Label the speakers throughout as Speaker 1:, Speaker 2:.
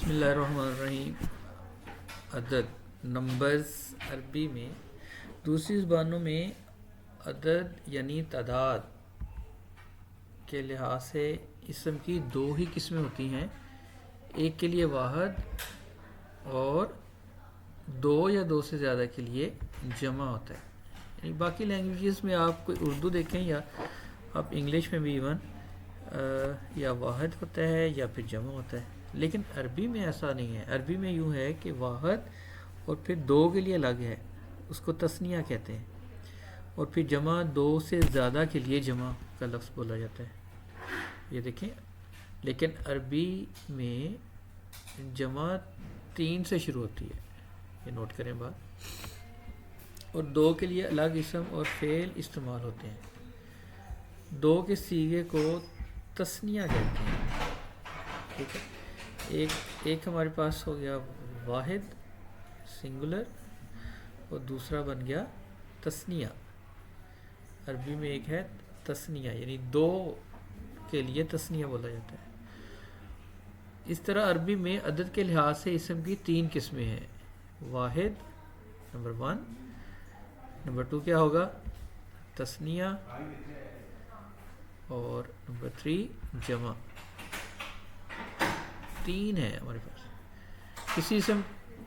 Speaker 1: بسم اللہ الرحمن الرحیم۔ عدد نمبرز عربی میں دوسری زبانوں میں عدد یعنی تعداد کے لحاظ سے اسم کی دو ہی قسمیں ہوتی ہیں، ایک کے لیے واحد اور دو یا دو سے زیادہ کے لیے جمع ہوتا ہے۔ یعنی باقی لینگویجز میں آپ کوئی اردو دیکھیں یا آپ انگلش میں بھی ایون یا واحد ہوتا ہے یا پھر جمع ہوتا ہے، لیکن عربی میں ایسا نہیں ہے۔ عربی میں یوں ہے کہ واحد اور پھر دو کے لیے الگ ہے، اس کو تثنیہ کہتے ہیں، اور پھر جمع دو سے زیادہ کے لیے جمع کا لفظ بولا جاتا ہے۔ یہ دیکھیں، لیکن عربی میں جمع 3 سے شروع ہوتی ہے، یہ نوٹ کریں بات، اور دو کے لیے الگ اسم اور فعل استعمال ہوتے ہیں۔ دو کے صیغے کو تثنیہ کہتے ہیں، ٹھیک ہے۔ ایک ہمارے پاس ہو گیا واحد سنگولر اور دوسرا بن گیا تثنیہ۔ عربی میں ایک ہے تثنیہ، یعنی دو کے لیے تثنیہ بولا جاتا ہے۔ اس طرح عربی میں عدد کے لحاظ سے اسم کی 3 قسمیں ہیں، واحد نمبر 1، نمبر 2 کیا ہوگا تثنیہ، اور نمبر 3 جمع۔ 3 ہے ہمارے پاس۔ کسی اسم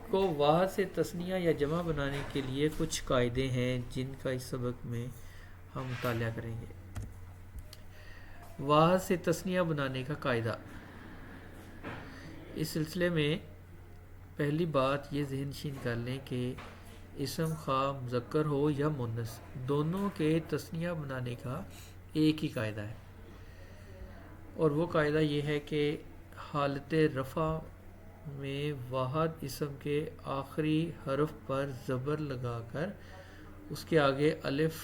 Speaker 1: کو واحد سے تثنیہ یا جمع بنانے کے لیے کچھ قاعدے ہیں جن کا اس سبق میں ہم مطالعہ کریں گے۔ واحد سے تثنیہ بنانے کا قاعدہ، اس سلسلے میں پہلی بات یہ ذہن نشین کر لیں کہ اسم خواہ مذکر ہو یا مؤنث، دونوں کے تثنیہ بنانے کا ایک ہی قاعدہ ہے، اور وہ قاعدہ یہ ہے کہ حالت رفع میں واحد اسم کے آخری حرف پر زبر لگا کر اس کے آگے الف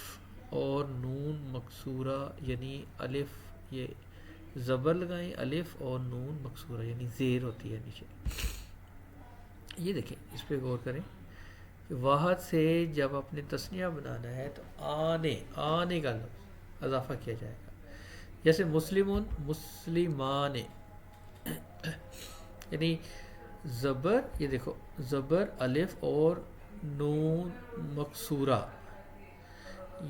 Speaker 1: اور نون مکسورہ یعنی الف، یہ زبر لگائیں، الف اور نون مکسورہ یعنی زیر ہوتی ہے نیچے۔ یہ دیکھیں، اس پہ غور کریں کہ واحد سے جب اپنے تثنیہ بنانا ہے تو آنے کا لفظ اضافہ کیا جائے گا، جیسے مسلمون مسلمان، یعنی زبر، یہ دیکھو زبر الف اور نون مکسورہ،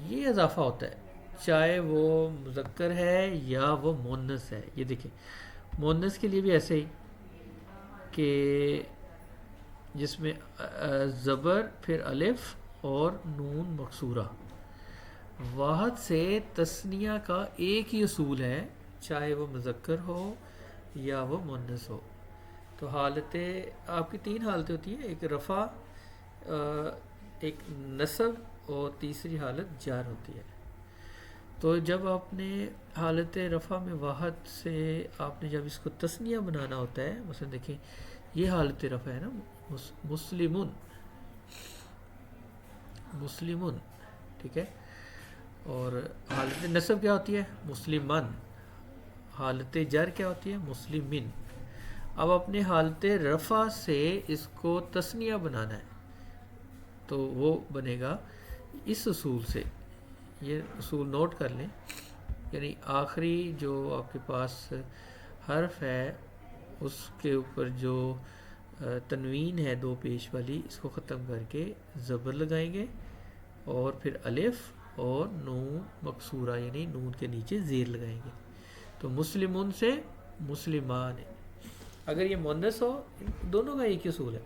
Speaker 1: یہ اضافہ ہوتا ہے چاہے وہ مذکر ہے یا وہ مؤنث ہے۔ یہ دیکھیں مؤنث کے لیے بھی ایسے ہی کہ جس میں زبر پھر الف اور نون مکسورہ۔ واحد سے تثنیہ کا ایک ہی اصول ہے، چاہے وہ مذکر ہو یا وہ مؤنث ہو۔ تو حالتیں آپ کی 3 حالتیں ہوتی ہیں، ایک رفع، ایک نصب اور تیسری حالت جار ہوتی ہے۔ تو جب آپ نے حالت رفع میں واحد سے آپ نے جب اس کو تثنیہ بنانا ہوتا ہے، مثلا دیکھیں یہ حالت رفع ہے نا، مسلمون مسلمون، ٹھیک ہے، اور حالت نصب کیا ہوتی ہے مسلمان، حالت جر کیا ہوتی ہے مسلمین۔ اب اپنے حالت رفع سے اس کو تثنیہ بنانا ہے تو وہ بنے گا اس اصول سے، یہ اصول نوٹ کر لیں، یعنی آخری جو آپ کے پاس حرف ہے اس کے اوپر جو تنوین ہے 2 پیش والی، اس کو ختم کر کے زبر لگائیں گے اور پھر الف اور نون مکسورہ یعنی نون کے نیچے زیر لگائیں گے، تو مسلمون سے مسلمان ہے۔ اگر یہ مؤنث ہو، دونوں کا ایک ہی اصول ہے،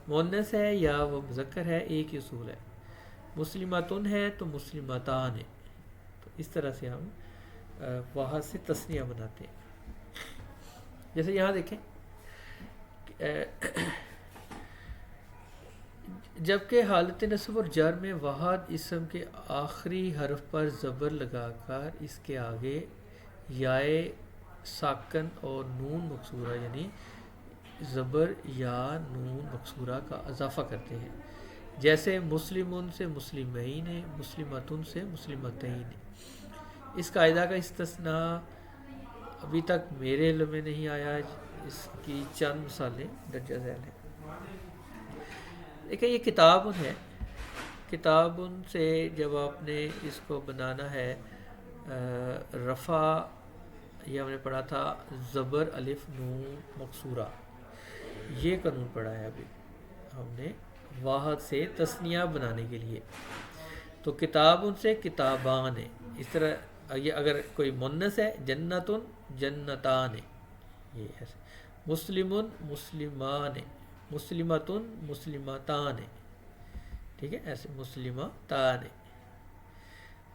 Speaker 1: مؤنث ہے یا وہ مذکر ہے ایک ہی اصول ہے، مسلماتن ہے تو مسلماتان ہے۔ تو اس طرح سے ہم واحد سے تثنیہ بناتے ہیں۔ جیسے یہاں دیکھیں جبکہ حالت نصب اور جر میں واحد اسم کے آخری حرف پر زبر لگا کر اس کے آگے یائے ساکن اور نون مکسورہ یعنی زبر یا نون مکسورہ کا اضافہ کرتے ہیں، جیسے مسلمون سے مسلمین، مسلمتن سے مسلمتین۔ اس قاعدہ کا استثناء ابھی تک میرے علم میں نہیں آیا، اس کی چند مثالیں درجہ ذیل ہیں۔ دیکھیں یہ کتابن ہے، کتابن سے جب آپ نے اس کو بنانا ہے رفع، یہ ہم نے پڑھا تھا زبر الف نون مکسورہ، یہ قانون پڑھا ہے ابھی ہم نے واحد سے تثنیہ بنانے کے لیے. تو کتاب ان سے کتابان ہے. اس طرح یہ اگر کوئی مونس ہے جنتن جنتان ہے، یہ ایسے. مسلم مسلمان ہے، مسلمتن مسلمتان ہے، ٹھیک ہے، ایسے مسلمتان ہے.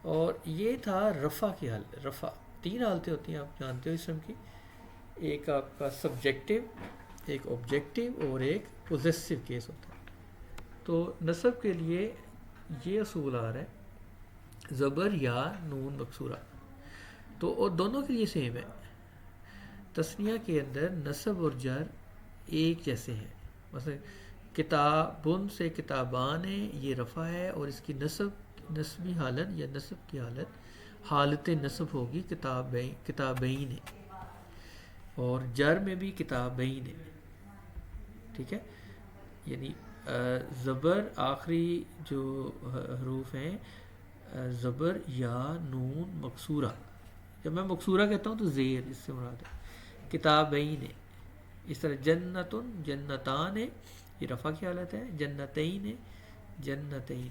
Speaker 1: اور یہ تھا رفع کی حالت. رفع 3 حالتیں ہوتی ہیں آپ جانتے ہو اسم کی. ایک آپ کا سبجیکٹیو، ایک آبجیکٹیو اور ایک پوزیسو کیس ہوتا ہے. تو نصب کے لیے یہ اصول آ رہا ہے زبر یا نون مکسورہ، تو اور دونوں کے لیے سیم ہے. تثنیہ کے اندر نصب اور جر ایک جیسے ہیں. مثلا کتابن سے کتابان ہے، یہ رفع ہے اور اس کی نصبی حالت یا نصب کی حالت نصب ہوگی کتابین ہے. اور جر میں بھی کتابین ہے، ٹھیک ہے. یعنی زبر آخری جو حروف ہیں زبر یا نون مکسورہ. جب میں مکسورہ کہتا ہوں تو زیر اس سے مراد ہے. کتابین ہے. اس طرح جنتن جنتان ہے، یہ رفع کی حالت ہے. جنتین ہے، جنتین.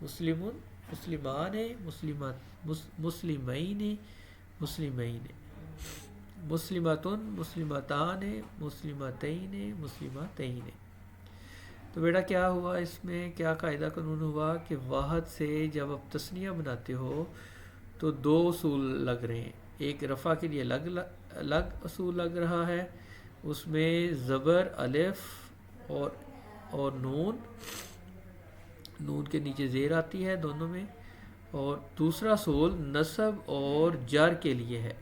Speaker 1: مسلمون مسلمان ہے، مسلمین ہے، مسلمین ہے. مسلمتن مسلمتان ہے، مسلمتین ہے، مسلمتین ہے. تو بیٹا کیا ہوا اس میں، کیا قاعدہ قانون ہوا کہ واحد سے جب آپ تثنیہ بناتے ہو تو 2 اصول لگ رہے ہیں. ایک رفع کے لیے الگ اصول لگ رہا ہے، اس میں زبر الف اور نون کے نیچے زیر آتی ہے دونوں میں. اور دوسرا اصول نصب اور جر کے لیے ہے.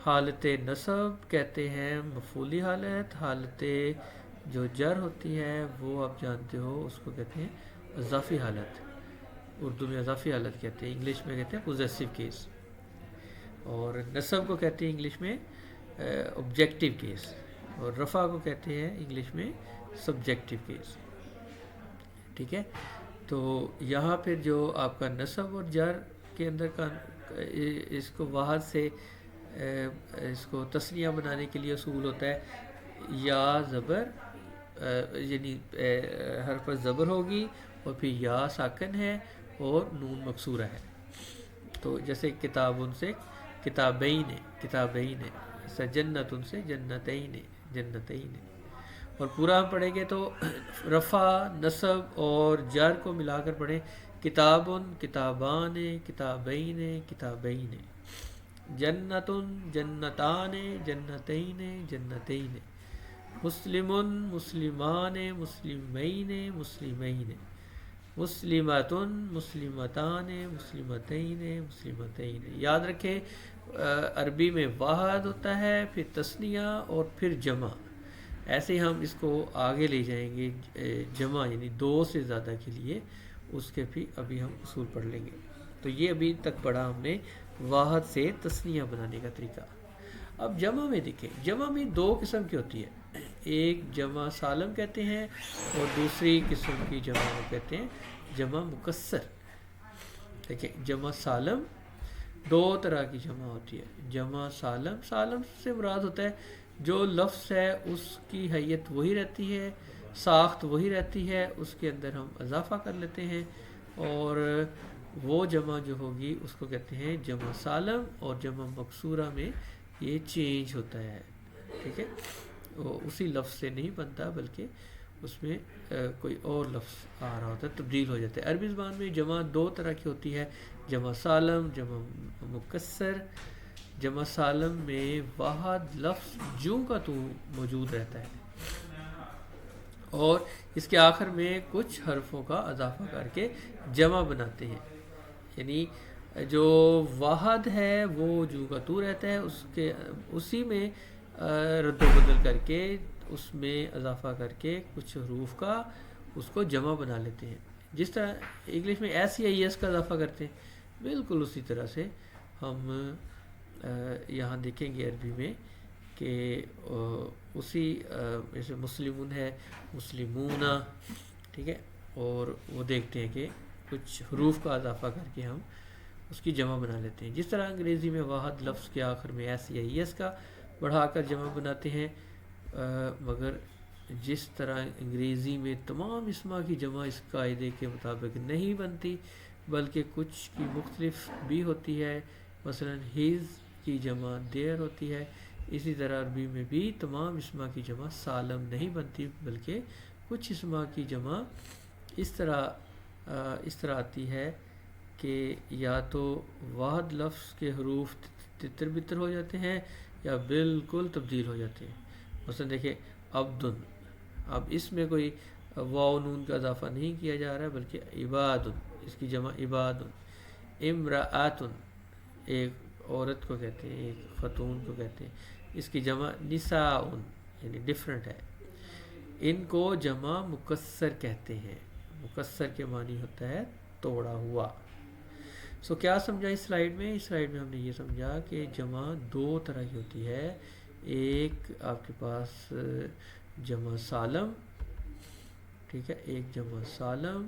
Speaker 1: حالت نصب کہتے ہیں مفعولی حالت، حالت جو جر ہوتی ہے وہ آپ جانتے ہو اس کو کہتے ہیں اضافی حالت. اردو میں اضافی حالت کہتے ہیں، انگلش میں کہتے ہیں پوزیسو کیس. اور نصب کو کہتے ہیں انگلش میں آبجیکٹیو کیس، اور رفع کو کہتے ہیں انگلش میں سبجیکٹیو کیس، ٹھیک ہے. تو یہاں پھر جو آپ کا نصب اور جر کے اندر کا اس کو واحد سے اس کو تثنیہ بنانے کے لیے اصول ہوتا ہے یا زبر، یعنی حرف پر زبر ہوگی اور پھر یا ساکن ہے اور نون مکسورہ ہے. تو جیسے کتاب ان سے کتابین ہے، کتابین ہے. جنت ان سے جنتین ہے، جنتین ہے. اور پورا ہم پڑھیں گے تو رفع نصب اور جر کو ملا کر پڑھیں. کتابن کتابان کتابین کتابین. جنتن جنتان جنتین جنتین. مسلمن مسلمان مسلمین مسلمین. مسلمتن مسلمتان مسلمتین مسلمتین. یاد رکھیں عربی میں واحد ہوتا ہے، پھر تثنیہ اور پھر جمع. ایسے ہی ہم اس کو آگے لے جائیں گے جمع یعنی 2 سے زیادہ کے لیے، اس کے بھی ابھی ہم اصول پڑھ لیں گے. تو یہ ابھی تک پڑھا ہم نے واحد سے تثنیہ بنانے کا طریقہ. اب جمع میں دیکھیں، جمع میں 2 قسم کی ہوتی ہے. ایک جمع سالم کہتے ہیں اور دوسری قسم کی جمع کو کہتے ہیں جمع مکسر. دیکھیں جمع سالم 2 طرح کی جمع ہوتی ہے. جمع سالم، سالم سے مراد ہوتا ہے جو لفظ ہے اس کی حیت وہی رہتی ہے، ساخت وہی رہتی ہے، اس کے اندر ہم اضافہ کر لیتے ہیں، اور وہ جمع جو ہوگی اس کو کہتے ہیں جمع سالم. اور جمع مکسورہ میں یہ چینج ہوتا ہے، ٹھیک ہے. وہ اسی لفظ سے نہیں بنتا بلکہ اس میں کوئی اور لفظ آ رہا ہوتا ہے، تبدیل ہو جاتا ہے. عربی زبان میں جمع 2 طرح کی ہوتی ہے، جمع سالم، جمع مکسر. جمع سالم میں واحد لفظ جوں کا تو موجود رہتا ہے اور اس کے آخر میں کچھ حرفوں کا اضافہ کر کے جمع بناتے ہیں. یعنی جو واحد ہے وہ جو کا تو رہتا ہے، اسی میں رد و بدل کر کے اس میں اضافہ کر کے کچھ حروف کا اس کو جمع بنا لیتے ہیں. جس طرح انگلش میں ایس یا ایس کا اضافہ کرتے ہیں، بالکل اسی طرح سے ہم یہاں دیکھیں گے عربی میں کہ اسی جیسے مسلمون ہے مسلمون، ٹھیک ہے. اور وہ دیکھتے ہیں کہ کچھ حروف کا اضافہ کر کے ہم اس کی جمع بنا لیتے ہیں. جس طرح انگریزی میں واحد لفظ کے آخر میں ایس یا ایس کا بڑھا کر جمع بناتے ہیں، مگر جس طرح انگریزی میں تمام اسما کی جمع اس قاعدے کے مطابق نہیں بنتی بلکہ کچھ کی مختلف بھی ہوتی ہے، مثلا ہیز کی جمع دیر ہوتی ہے، اسی طرح عربی میں بھی تمام اسما کی جمع سالم نہیں بنتی بلکہ کچھ اسما کی جمع اس طرح آتی ہے کہ یا تو واحد لفظ کے حروف تتر بتر ہو جاتے ہیں یا بالکل تبدیل ہو جاتے ہیں۔ مثلا دیکھیں عبدن، اب اس میں کوئی واو نون کا اضافہ نہیں کیا جا رہا ہے بلکہ عبادن، اس کی جمع عبادن۔ امرأتن، ایک عورت کو کہتے ہیں، ایک خاتون کو کہتے ہیں، اس کی جمع نساءن، یعنی ڈفرینٹ ہے۔ ان کو جمع مکسر کہتے ہیں، مکسر کے معنی ہوتا ہے توڑا ہوا۔ کیا سمجھا اس سلائیڈ میں؟ اس سلائیڈ میں ہم نے یہ سمجھا کہ جمع دو طرح کی ہوتی ہے، ایک آپ کے پاس جمع سالم، ٹھیک ہے، ایک جمع سالم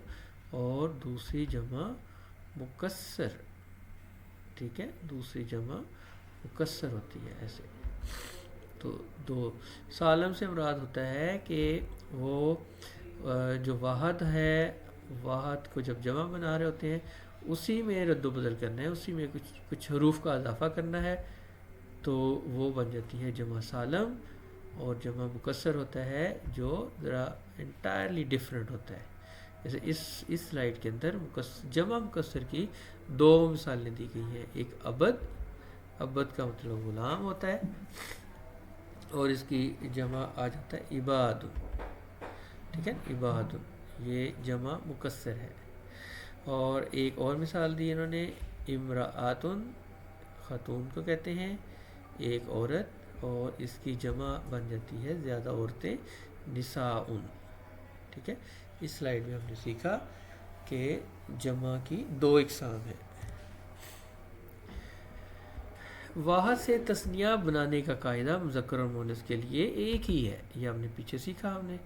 Speaker 1: اور دوسری جمع مکسر، ٹھیک ہے، دوسری جمع مکسر ہوتی ہے ایسے۔ تو دو سالم سے مراد ہوتا ہے کہ وہ جو واحد ہے، واحد کو جب جمع بنا رہے ہوتے ہیں اسی میں رد و بدل کرنا ہے، اسی میں کچھ حروف کا اضافہ کرنا ہے تو وہ بن جاتی ہے جمع سالم، اور جمع مکسر ہوتا ہے جو ذرا انٹائرلی ڈفرینٹ ہوتا ہے۔ جیسے اس سلائیڈ کے اندر جمع مکسر کی دو مثالیں دی گئی ہیں، ایک عبد، عبد کا مطلب غلام ہوتا ہے، اور اس کی جمع آ جاتا ہے عباد، ٹھیک ہے، عباد، یہ جمع مکسر ہے۔ اور ایک اور مثال دی انہوں نے، امرأتن، خاتون کو کہتے ہیں، ایک عورت، اور اس کی جمع بن جاتی ہے زیادہ عورتیں، نساءن، ٹھیک ہے۔ اس سلائیڈ میں ہم نے سیکھا کہ جمع کی دو اقسام ہیں۔ واحد سے تثنیہ بنانے کا قاعدہ مذکر اور مؤنث کے لیے ایک ہی ہے، یہ ہم نے پیچھے سیکھا ہم نے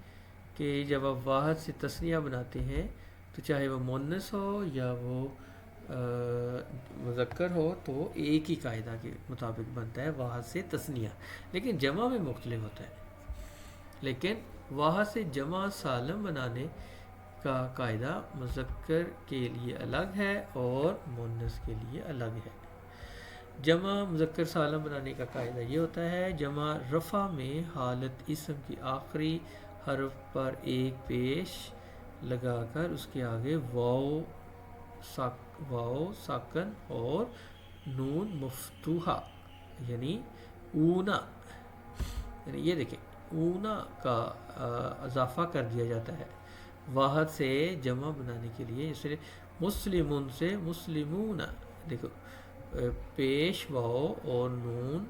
Speaker 1: کہ جب آپ واحد سے تثنیہ بناتے ہیں تو چاہے وہ مؤنث ہو یا وہ مذکر ہو تو ایک ہی قاعدہ کے مطابق بنتا ہے واحد سے تثنیہ، لیکن جمع میں مختلف ہوتا ہے۔ لیکن واحد سے جمع سالم بنانے کا قاعدہ مذکر کے لیے الگ ہے اور مؤنث کے لیے الگ ہے۔ جمع مذکر سالم بنانے کا قاعدہ یہ ہوتا ہے، جمع رفع میں حالت اسم کی آخری حرف پر ایک پیش لگا کر اس کے آگے واو ساکن اور نون مفتوحہ یعنی اونا، یعنی یہ دیکھیں اونا کا اضافہ کر دیا جاتا ہے واحد سے جمع بنانے کے لیے، اس لیے مسلمون سے مسلمون، دیکھو پیش واو اور نون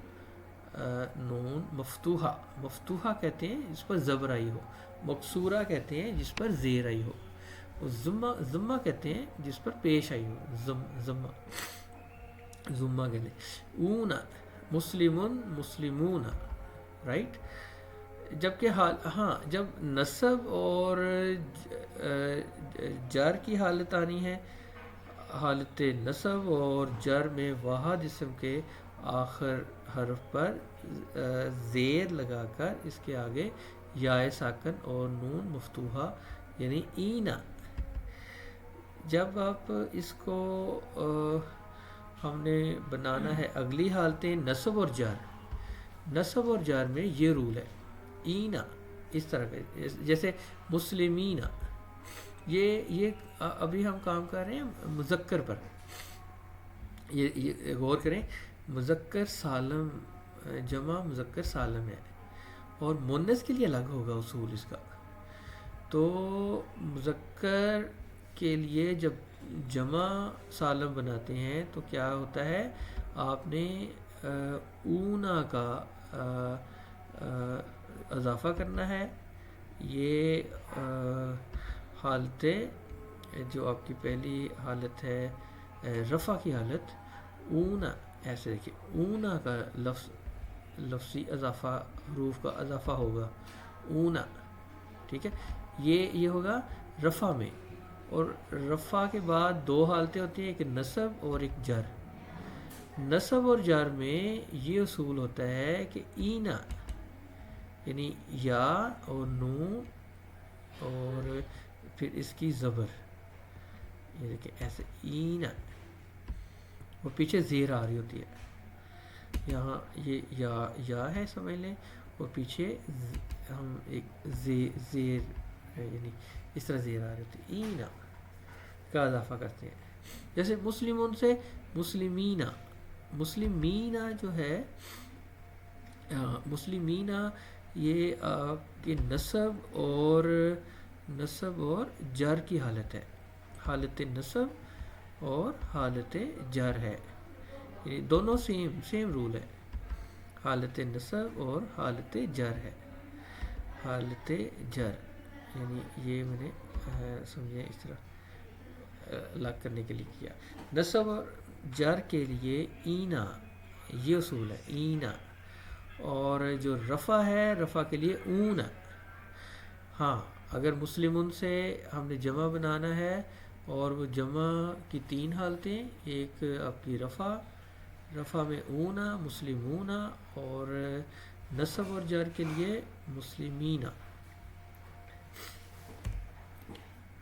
Speaker 1: مفتوحہ کہتے ہیں جس پر زبر آئی ہو، مکسورہ کہتے ہیں جس پر زیر آئی ہو، ضمہ کہتے ہیں جس پر پیش آئی ہو، ضمہ کہتے ہیں۔ اونا مسلمون، رائٹ۔ جبکہ جب نصب اور جر کی حالت آنی ہے، حالت نصب اور جر میں واحد اسم کے آخر حرف پر زیر لگا کر اس کے آگے یا ساکن اور نون مفتوحہ یعنی اینا۔ جب آپ اس کو ہم نے بنانا ہے اگلی حالتیں نصب اور جر میں یہ رول ہے اینا، اس طرح کا، جیسے مسلمین، یہ ابھی ہم کام کر رہے ہیں مذکر پر، یہ غور کریں، مذکر سالم، جمع مذکر سالم ہے اور مؤنث کے لیے الگ ہوگا اصول اس کا۔ تو مذکر کے لیے جب جمع سالم بناتے ہیں تو کیا ہوتا ہے، آپ نے اونا کا اضافہ کرنا ہے، یہ حالتیں جو آپ کی پہلی حالت ہے رفع کی حالت، اونا، ایسے دیکھیں اونا کا لفظی اضافہ، حروف کا اضافہ ہوگا اونا، ٹھیک ہے، یہ ہوگا رفع میں، اور رفع کے بعد دو حالتیں ہوتی ہیں، ایک نصب اور ایک جر۔ نصب اور جر میں یہ اصول ہوتا ہے کہ اینا، یعنی یا اور نون اور پھر اس کی زبر، یہ دیکھیں ایسے اینا، اور پیچھے زیر آ رہی ہوتی ہے، یہاں یہ یا ہے سمجھ لیں، اور پیچھے ہم ایک زیر یعنی اس طرح زیر آ رہی ہوتی ہے، اینا کا اضافہ کرتے ہیں. جیسے مسلمون سے مسلمینہ، مسلمینہ جو ہے مسلمینہ یہ آپ کے نصب اور جر کی حالت ہے، حالت نصب اور حالت جر ہے، یہ دونوں سیم رول ہے، حالت نصب اور حالت جر ہے. حالت جر یعنی یہ میں نے سمجھے اس طرح لاک کرنے کے لیے کیا. نصب اور جر کے لیے اینا، یہ اصول ہے اینا، اور جو رفع ہے رفع کے لیے اون. ہاں اگر مسلمون سے ہم نے جمع بنانا ہے اور وہ جمع کی 3 حالتیں، ایک آپ کی رفع میں اونا مسلمونا، اور نصب اور جر کے لیے مسلمینہ.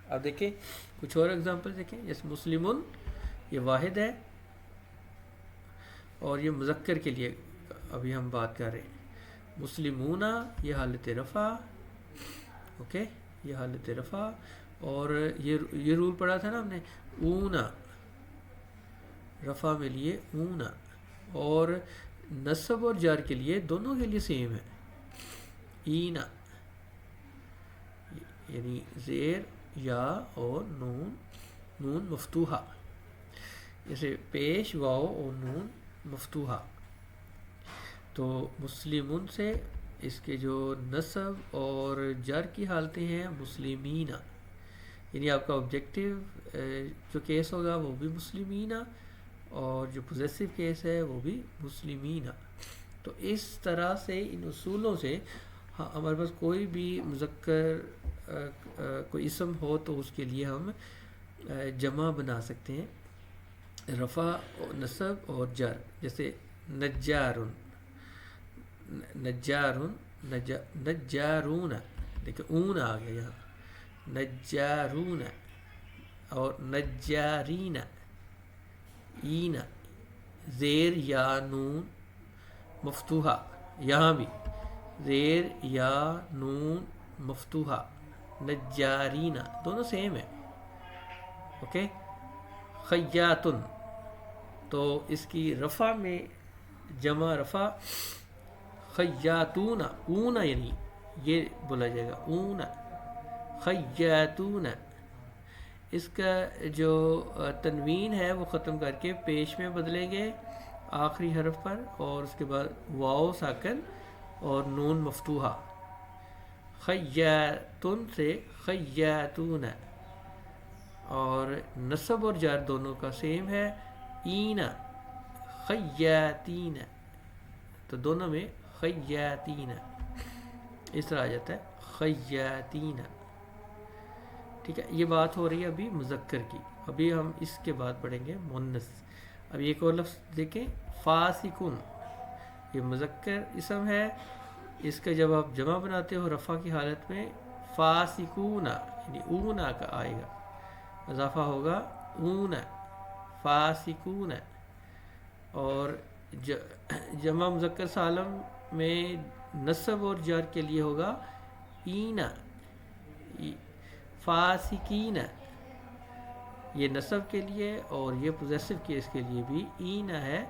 Speaker 1: اب دیکھیں کچھ اور اگزامپل دیکھیں، جیسے مسلمون یہ واحد ہے، اور یہ مذکر کے لیے ابھی ہم بات کر رہے ہیں. مسلمونہ یہ حالت رفع، اوکے یہ حالت رفع، اور یہ رول پڑھا تھا نا ہم نے، اونا رفع میں لیے اونا، اور نصب اور جار کے لیے دونوں کے لیے سیم ہے اینا، یعنی زیر یا اور نون مفتوحہ، جیسے پیش واو اور نون مفتوحہ. تو مسلمون سے اس کے جو نصب اور جر کی حالتیں ہیں مسلمینہ، یعنی آپ کا آبجیکٹیو جو کیس ہوگا وہ بھی مسلمینہ، اور جو پوزیسو کیس ہے وہ بھی مسلمینہ. تو اس طرح سے ان اصولوں سے ہمارے پاس کوئی بھی مذکر کوئی اسم ہو تو اس کے لیے ہم جمع بنا سکتے ہیں، رفع نصب اور جر. جیسے نجارن، نجارون، دیکھیں اون آ گیا یہاں، نجارون، اور نجارین، اینا زیر یا نون مفتوحہ، یہاں بھی زیر یا نون مفتوحہ، نجارین دونوں سیم ہے، اوکے. خیاتن، تو اس کی رفع میں جمع رفع خیاتون، اون یعنی یہ بولا جائے گا اون، خیاتون. اس کا جو تنوین ہے وہ ختم کر کے پیش میں بدلیں گے آخری حرف پر، اور اس کے بعد واو ساکن اور نون مفتوحہ. خیاتن سے خیاتون، اور نصب اور جار دونوں کا سیم ہے اینا خیاتین، تو دونوں میں خیاتین اس طرح آ جاتا ہے خیاتین. ٹھیک ہے، یہ بات ہو رہی ہے ابھی مذکر کی. ابھی ہم اس کے بعد پڑھیں گے مؤنث. اب ایک اور لفظ دیکھیں، فاسقون، یہ مذکر اسم ہے، اس کا جب آپ جمع بناتے ہو رفع کی حالت میں فاسقون، یعنی اونا کا آئے گا، اضافہ ہوگا اون، فاسقون. اور جمع مذکر سالم میں نصب اور جر کے لیے ہوگا اینا، فاسقین، یہ نصب کے لیے، اور یہ پوزیسو کیس کے لیے بھی اینا ہے،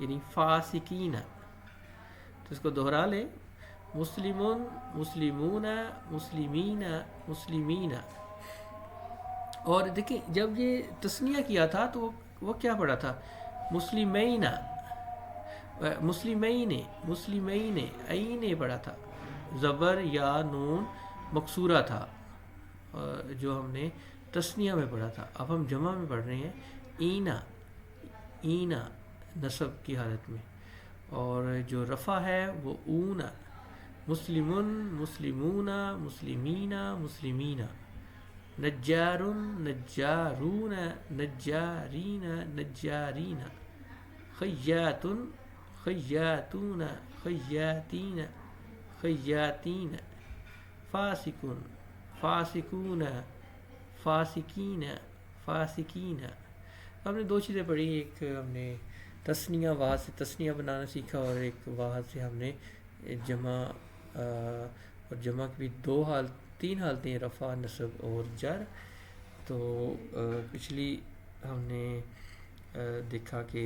Speaker 1: یعنی فاسقین. تو اس کو دوہرا لیں، مسلمون مسلمون مسلمین مسلمین. اور دیکھیں جب یہ تثنیہ کیا تھا تو وہ کیا پڑھا تھا، مسلمین، مسلمین مسلمین، عین پڑھا تھا، زبر یا نون مکسورہ تھا جو ہم نے تثنیہ میں پڑھا تھا. اب ہم جمع میں پڑھ رہے ہیں اینا، اینا نصب کی حالت میں، اور جو رفع ہے وہ اون، مسلمون مسلمون مسلمین مسلمین، نجارن نجارون نجارین نجارین، خیاتن خیاتون خیاتین خیاتین، فاسقون، فاسقون، فاسقین، فاسقین. ہم نے دو چیزیں پڑھی، ایک ہم نے تثنیہ واحد سے تثنیہ بنانا سیکھا، اور ایک واحد سے ہم نے جمع اور جمع کی بھی تین حالتیں، رفع، نصب اور جر. تو پچھلی ہم نے دیکھا کہ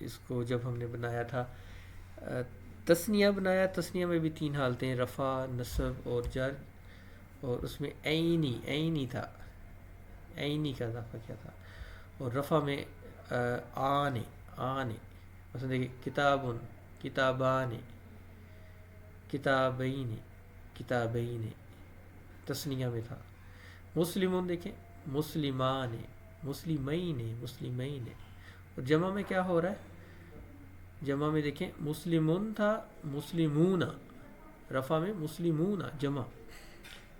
Speaker 1: اس کو جب ہم نے بنایا تھا تثنیہ بنایا، تثنیہ میں بھی تین حالتیں، رفع، نصب اور جر، اور اس میں عینی تھا، عینی کا اضافہ کیا تھا. اور رفع میں آنے مثلا دیکھیں کتابن، کتابان، کتابین، کتابین تثنیہ میں تھا. مسلمون دیکھیں مسلمان، مسلمین، مسلمین. اور جمع میں کیا ہو رہا ہے؟ جمع میں دیکھیں مسلمون تھا، مسلمون، رفع میں مسلمون جمع،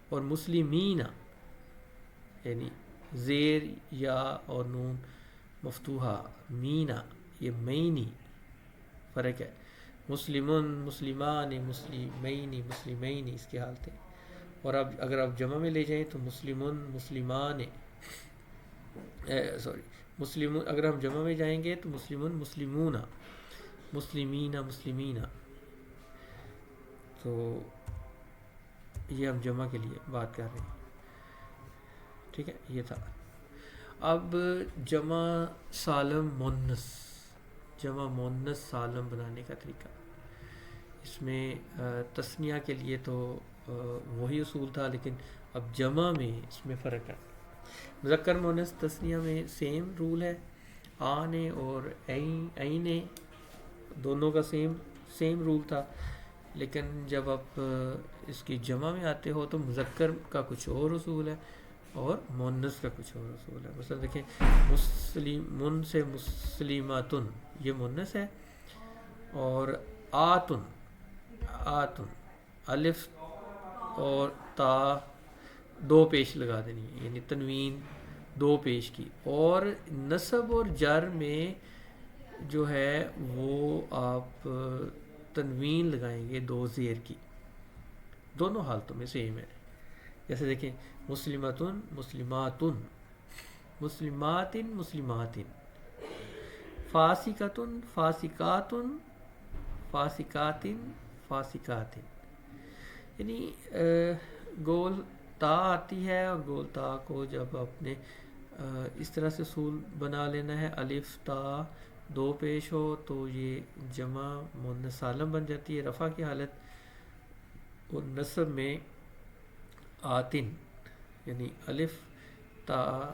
Speaker 1: اور مسلمین یعنی زیر یا اور نون مفتوحہ، مینا یہ مینی فرق ہے. مسلمون، مسلمان، مسلمین، مسلمین اس کی حالت ہے. اور اب اگر آپ جمع میں لے جائیں تو مسلمون، مسلمان، مسلمون اگر ہم جمع میں جائیں گے تو مسلمون، مسلمون، مسلمین، مسلمین. تو یہ ہم جمع کے لیے بات کر رہے ہیں، ٹھیک ہے. یہ تھا. اب جمع سالم مونس، جمع مونس سالم بنانے کا طریقہ. اس میں تثنیہ کے لیے تو وہی اصول تھا، لیکن اب جمع میں اس میں فرق ہے. مذکر مونس تثنیہ میں سیم رول ہے، آنے اور عینے دونوں کا سیم رول تھا. لیکن جب آپ اس کی جمع میں آتے ہو تو مذکر کا کچھ اور اصول ہے اور مونس کا کچھ اور اصول ہے. مثلا دیکھیں مسلمن سے مسلماتن یہ مونس ہے، اور آتن الف اور تا دو پیش لگا دینی ہے، یعنی تنوین دو پیش کی. اور نصب اور جر میں جو ہے وہ آپ تنوین لگائیں گے دو زیر کی، دونوں حالتوں میں سیم ہے. جیسے دیکھیں مسلمتن، مسلماتن، مسلماتن، مسلماتن، فاسقتن، فاسقاتن، فاسقاتن، فاسقاتن. یعنی گول تا آتی ہے، اور گول تا کو جب آپ نے اس طرح سے اصول بنا لینا ہے، الف تا دو پیش ہو تو یہ جمع مونس سالم بن جاتی ہے رفع کی حالت. اور نصب میں آتن یعنی الف تا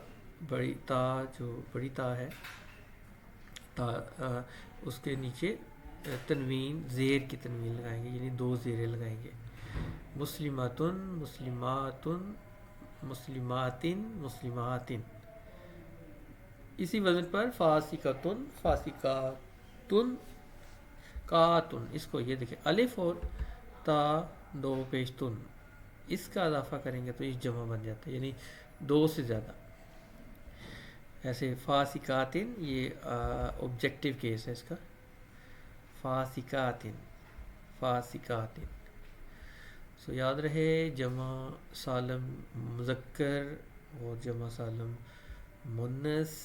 Speaker 1: بڑی تا جو بڑی تا ہے تا اس کے نیچے تنوین زیر کی تنوین لگائیں گے، یعنی دو زیریں لگائیں گے. مسلماتن، مسلماتن، مسلماتن، مسلماتن. اسی وزن پر فاسقتن، فاسقاتن، قاتن. اس کو یہ دیکھیں الف اور تا دو پیش تن، اس کا اضافہ کریں گے تو یہ جمع بن جاتا ہے، یعنی دو سے زیادہ. ایسے فاسقاتن یہ آبجیکٹیو کیس ہے اس کا، فاسقاتن، فاسقاتن. سو یاد رہے جمع سالم مذکر اور جمع سالم مونس.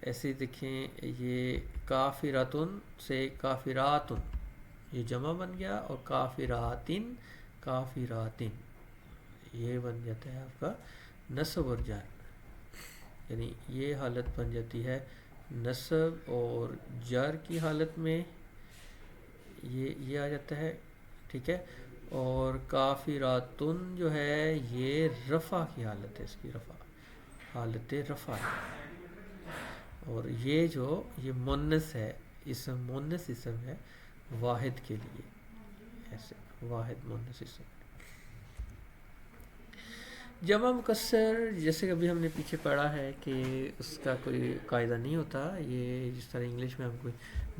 Speaker 1: ایسے دیکھیں یہ کافراتن سے کافراتن یہ جمع بن گیا، اور کافراتن، کافراتن یہ بن جاتا ہے آپ کا نصب اور جر. یعنی یہ حالت بن جاتی ہے نصب اور جر کی حالت میں، یہ آ جاتا ہے، ٹھیک ہے. اور کافراتن جو ہے یہ رفع کی حالت ہے، اس کی رفع، حالت رفع ہے. اور یہ جو یہ مونس ہے، اسم مونس اسم ہے واحد کے لیے، ایسے واحد مونس اسم. جمع مکسر جیسے کہ ابھی ہم نے پیچھے پڑھا ہے کہ اس کا کوئی قاعدہ نہیں ہوتا. یہ جس طرح انگلش میں ہم کوئی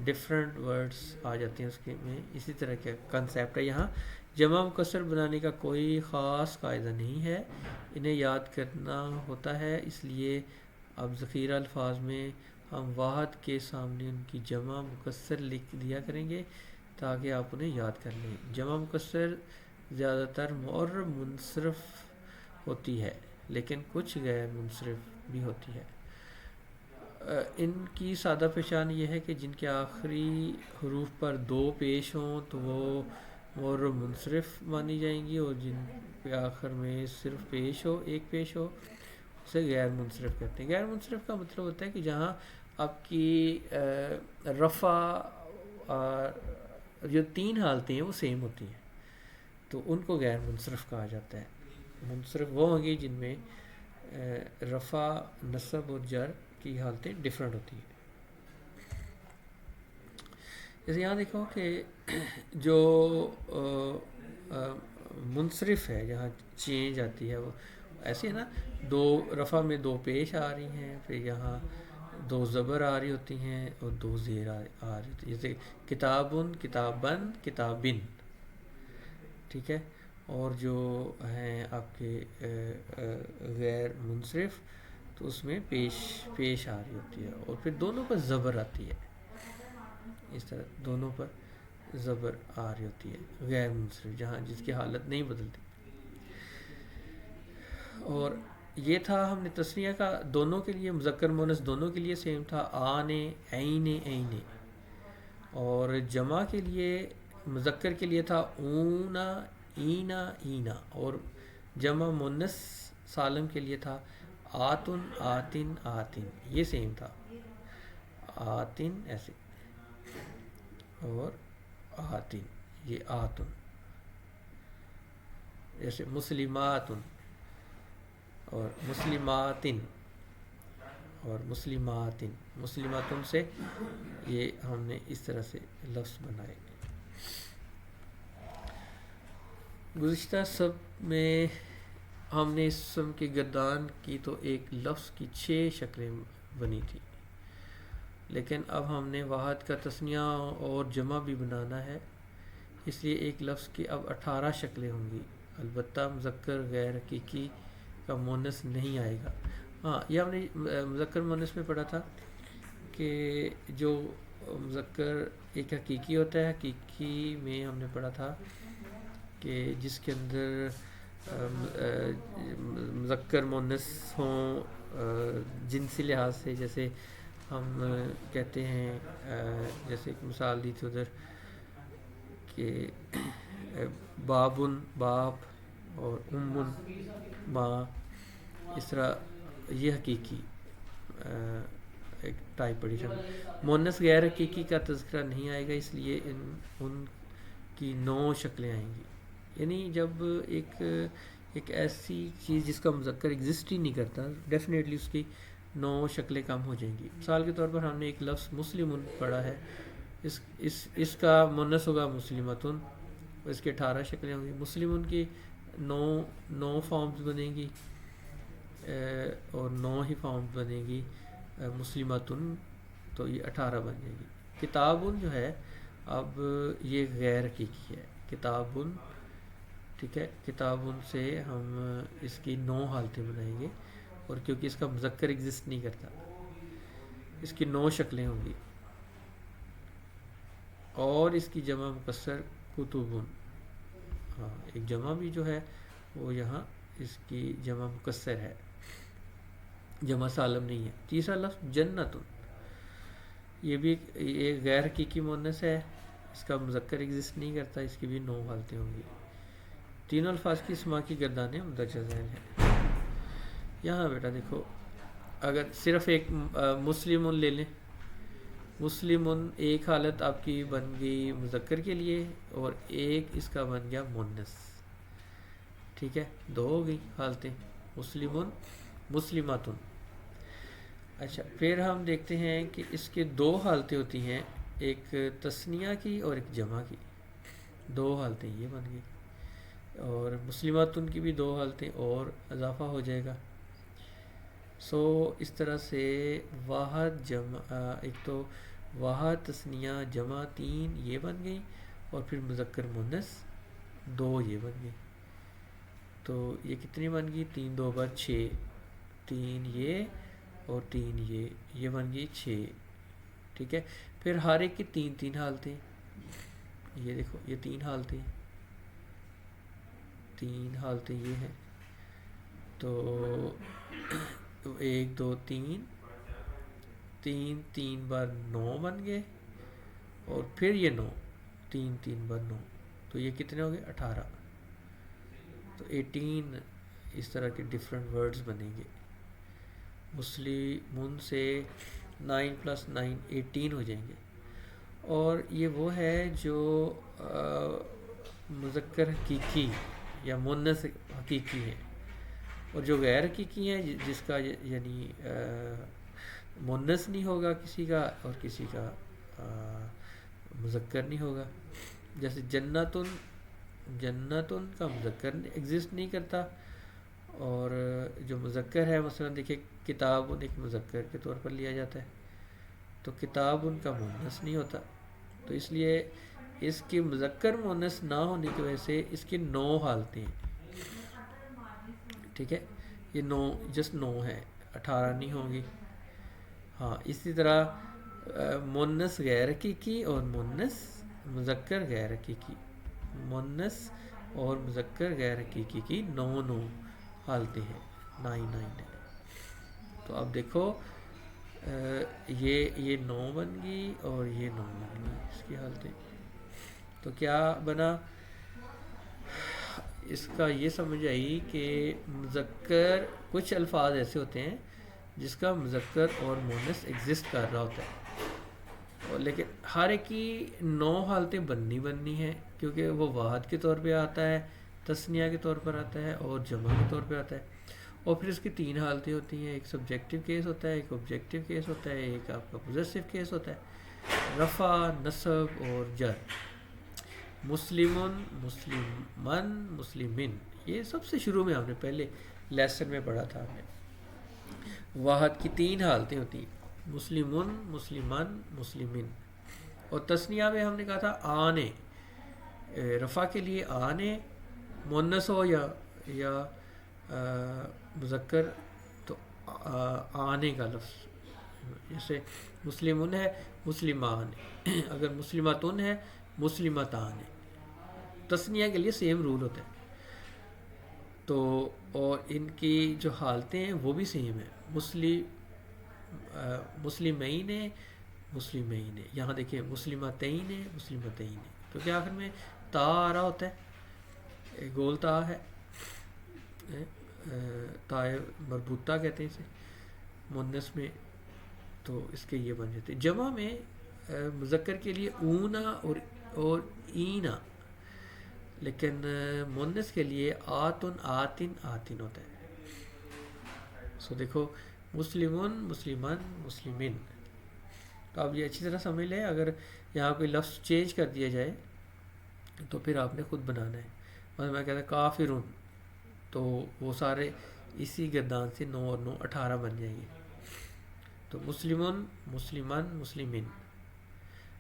Speaker 1: ڈفرینٹ ورڈز آ جاتے ہیں اس کے میں، اسی طرح کا کنسیپٹ ہے یہاں. جمع مکسر بنانے کا کوئی خاص قاعدہ نہیں ہے، انہیں یاد کرنا ہوتا ہے. اس لیے اب ذخیرہ الفاظ میں ہم واحد کے سامنے ان کی جمع مکسر لکھ دیا کریں گے تاکہ آپ انہیں یاد کر لیں۔ جمع مکسر زیادہ تر معرب منصرف ہوتی ہے، لیکن کچھ غیر منصرف بھی ہوتی ہے۔ ان کی سادہ پہچان یہ ہے کہ جن کے آخری حروف پر دو پیش ہوں تو وہ معرب منصرف مانی جائیں گی، اور جن کے آخر میں صرف پیش ہو، ایک پیش ہو، اسے غیر منصرف کہتے ہیں۔ غیر منصرف کا مطلب ہوتا ہے کہ جہاں آپ کی رفع جو تین حالتیں ہیں وہ سیم ہوتی ہیں، تو ان کو غیر منصرف کہا جاتا ہے۔ منصرف وہ ہوں گی جن میں رفع، نصب اور جر کی حالتیں ڈیفرنٹ ہوتی ہیں۔ جیسے یہاں دیکھو کہ جو منصرف ہے، جہاں چینج آتی ہے وہ ایسے ہے نا، دو رفع میں دو پیش آ رہی ہیں، پھر یہاں دو زبر آ رہی ہوتی ہیں اور دو زیر آ رہی ہوتی ہیں، جیسے کتابن، کتابن، کتابن، ٹھیک ہے۔ اور جو ہیں آپ کے غیر منصرف تو اس میں پیش آ رہی ہوتی ہے، اور پھر دونوں پر زبر آتی ہے، اس طرح دونوں پر زبر آ رہی ہوتی ہے غیر منصرف، جہاں جس کی حالت نہیں بدلتی۔ اور یہ تھا ہم نے تسنیہ کا، دونوں کے لیے مذکر مونس دونوں کے لیے سیم تھا، آنے، عینے، عینے۔ اور جمع کے لیے مذکر کے لیے تھا اونا، اینا، اینا، اور جمع مونس سالم کے لیے تھا آتن، آتن، آتن، یہ سیم تھا، آتن ایسے، اور آتن یہ آتن، جیسے مسلماتن اور مسلماتن اور مسلماتن، مسلماتن سے یہ ہم نے اس طرح سے لفظ بنائے۔ گزشتہ سب میں ہم نے اسم کی گردان کی تو ایک لفظ کی 6 شکلیں بنی تھی، لیکن اب ہم نے واحد کا تثنیہ اور جمع بھی بنانا ہے، اس لیے ایک لفظ کی اب 18 شکلیں ہوں گی، البتہ مذکر غیر حقیقی کا مونس نہیں آئے گا۔ ہاں، یہ ہم نے مذکر مونس میں پڑھا تھا کہ جو مذکر ایک حقیقی ہوتا ہے، حقیقی میں ہم نے پڑھا تھا کہ جس کے اندر مذکر مونس ہوں جنسی لحاظ سے، جیسے ہم کہتے ہیں، جیسے ایک مثال دی تھی ادھر کہ بابن باپ اور امن ماں، اس طرح یہ حقیقی ایک ٹائپ پڑھی تھی۔ مونس غیر حقیقی کا تذکرہ نہیں آئے گا، اس لیے ان کی 9 شکلیں آئیں گی، یعنی جب ایک ایسی چیز جس کا مذکر ایگزسٹ ہی نہیں کرتا، ڈیفینیٹلی اس کی 9 شکلیں کم ہو جائیں گی۔ مثال کے طور پر ہم نے ایک لفظ مسلمن پڑھا ہے، اس کا مونس ہوگا مسلمتن، اس کے 18 شکلیں ہوں گی۔ مسلمن کی 9 فارمز بنیں گی، اور 9 ہی فارمز بنے گی مسلمتن، تو یہ 18 بن جائے گی۔ کتابن جو ہے اب یہ غیر حقیقی ہے، کتابن، ٹھیک ہے، کتابن سے ہم اس کی 9 حالتیں بنائیں گے، اور کیونکہ اس کا مذکر ایگزسٹ نہیں کرتا، اس کی 9 شکلیں ہوں گی۔ اور اس کی جمع مکسر کتبن، ہاں ایک جمع بھی جو ہے وہ یہاں اس کی جمع مکسر ہے، جمع سالم نہیں ہے۔ تیسرا لفظ جنتن، یہ بھی ایک غیر حقیقی مونس ہے، اس کا مذکر ایگزسٹ نہیں کرتا، اس کی بھی 9 حالتیں ہوں گی۔ تینوں الفاظ کی اسما کی گردانیں مندرجہ ذیل ہیں۔ یہاں بیٹا دیکھو، اگر صرف ایک مسلمن لے لیں، مسلمن ایک حالت آپ کی بن گئی مذکر کے لیے، اور ایک اس کا بن گیا مونس، ٹھیک ہے، 2 ہو گئی حالتیں، مسلمن، مسلماتن۔ اچھا، پھر ہم دیکھتے ہیں کہ اس کے 2 حالتیں ہوتی ہیں، ایک تثنیہ کی اور ایک جمع کی، 2 حالتیں یہ بن گئی، اور مسلماتن کی بھی 2 حالتیں اور اضافہ ہو جائے گا۔ سو اس طرح سے واحد جمع، ایک تو واحد تثنیہ جمع 3 یہ بن گئی، اور پھر مذکر مونس 2 یہ بن گئی، تو یہ کتنی بن گئی، 3 2 بار 6، 3 یہ اور 3 یہ بن گئی 6، ٹھیک ہے۔ پھر ہر ایک کی 3 3 حالتیں، یہ دیکھو یہ تین حالتیں یہ ہیں. تو 1 2 3 3 بار 9 بن گئے اور پھر یہ 9 3 بار 9 تو یہ کتنے ہو گئے 18. تو 18 اس طرح کے ڈفرینٹ ورڈز بنیں گے. مسلمون سے 9 + 9 18 ہو جائیں گے. اور یہ وہ ہے جو مذکر حقیقی یا مؤنث حقیقی ہے. اور جو غیر حقیقی ہیں جس کا یعنی مؤنث نہیں ہوگا کسی کا اور کسی کا مذکر نہیں ہوگا. جیسے جنتن کا مذکر ایگزسٹ نہیں کرتا. اور جو مذکر ہے مثلا دیکھیں کتاب ایک مذکر کے طور پر لیا جاتا ہے تو کتاب ان کا مؤنث نہیں ہوتا. تو اس لیے اس کی مذکر مؤنث نہ ہونے کی وجہ سے اس کی 9 حالتیں ہیں. ٹھیک ہے یہ 9 جسٹ 9 ہے 18 نہیں ہوں گی. ہاں اسی طرح مؤنث غیر حقیقی اور مؤنث مذکر غیر حقیقی. مؤنث اور مذکر غیر حقیقی کی 9 حالتیں ہیں 9 ہے. تو اب دیکھو یہ 9 بن گئی اور یہ 9 بن گئی اس کی حالتیں. تو کیا بنا اس کا یہ سمجھ آئی کہ مذکر کچھ الفاظ ایسے ہوتے ہیں جس کا مذکر اور مؤنث ایگزسٹ کر رہا ہوتا ہے لیکن ہر ایک کی 9 حالتیں بننی ہیں کیونکہ وہ واحد کے طور پہ آتا ہے تثنیہ کے طور پر آتا ہے اور جمع کے طور پہ آتا ہے. اور پھر اس کی 3 حالتیں ہوتی ہیں. ایک سبجیکٹیو کیس ہوتا ہے ایک آبجیکٹیو کیس ہوتا ہے ایک آپ کا پوزیسو کیس ہوتا ہے. رفع نصب اور جر. مسلمن مسلمن مسلمن یہ سب سے شروع میں ہم نے پہلے لیسن میں پڑھا تھا. ہم نے واحد کی 3 حالتیں ہوتی ہیں مسلمن مسلمن مسلمن. اور تثنیہ میں ہم نے کہا تھا آنے رفع کے لیے آنے مؤنث ہو یا مذکر تو آنے کا لفظ. جیسے مسلمن ہے مسلمان اگر مسلماتن ہے مسلمتان ہے. تثنیہ کے لیے سیم رول ہوتا ہے. تو اور ان کی جو حالتیں ہیں وہ بھی سیم ہیں. مسلمین مسلمین. یہاں دیکھیں مسلمتین مسلمتین کیونکہ آخر میں تا آ رہا ہوتا ہے گول تا ہے تا مربوطہ کہتے ہیں اسے مؤنث میں. تو اس کے یہ بن جاتے ہیں. جمع میں مذکر کے لیے اونا اور اینا لیکن مؤنث کے لیے آتن آتن آتن ہوتا ہے. سو دیکھو مسلمن مسلمن مسلمن. تو آپ یہ اچھی طرح سمجھ لیں اگر یہاں کوئی لفظ چینج کر دیا جائے تو پھر آپ نے خود بنانا ہے. مثلا میں کہتا کافرون تو وہ سارے اسی گردان سے 9 اور 9 18 بن جائیں گے. تو مسلمن مسلمن مسلمن.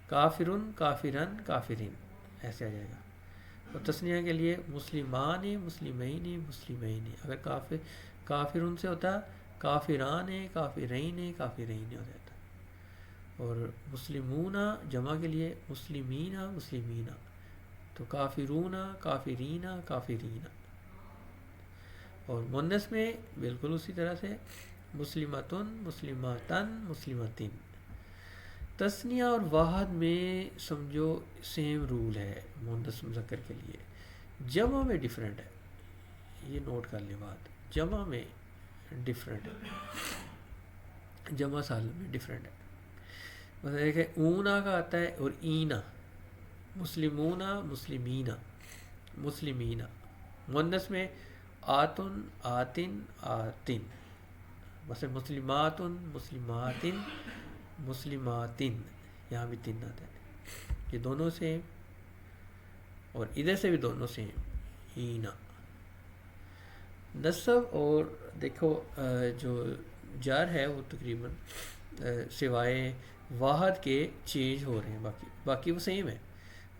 Speaker 1: کافرن کافرن کافرین ایسے آ جائے گا. اور تثنیہ کے لیے مسلمان مسلمین مسلمین. اگر کافرن سے ہوتا کافران کافرین کافرین ہو جاتا. اور مسلمون جمع کے لیے مسلمین مسلمین. تو کافرون کافرین کافرین. اور مؤنث میں بالکل اسی طرح سے مسلمتن مسلماتن مسلمتن. تثنیہ اور واحد میں سمجھو سیم رول ہے مؤنث مذکر کے لیے. جمع میں ڈیفرنٹ ہے. یہ نوٹ کر لیں بات. جمع میں ڈیفرنٹ ہے. جمع سالم میں ڈیفرنٹ ہے. مثلا دیکھیں اونا کا آتا ہے اور اینا. مسلمون مسلمین مسلمین. مؤنث میں آتن آتن آتن. مثلا مسلماتن مسلماتن مسلماتن. یہاں بھی 3 آتا ہے. یہ دونوں سیم اور ادھر سے بھی دونوں سیم. اینا. نصب اور دیکھو جو جار ہے وہ تقریباً سوائے واحد کے چینج ہو رہے ہیں. باقی وہ سیم ہے.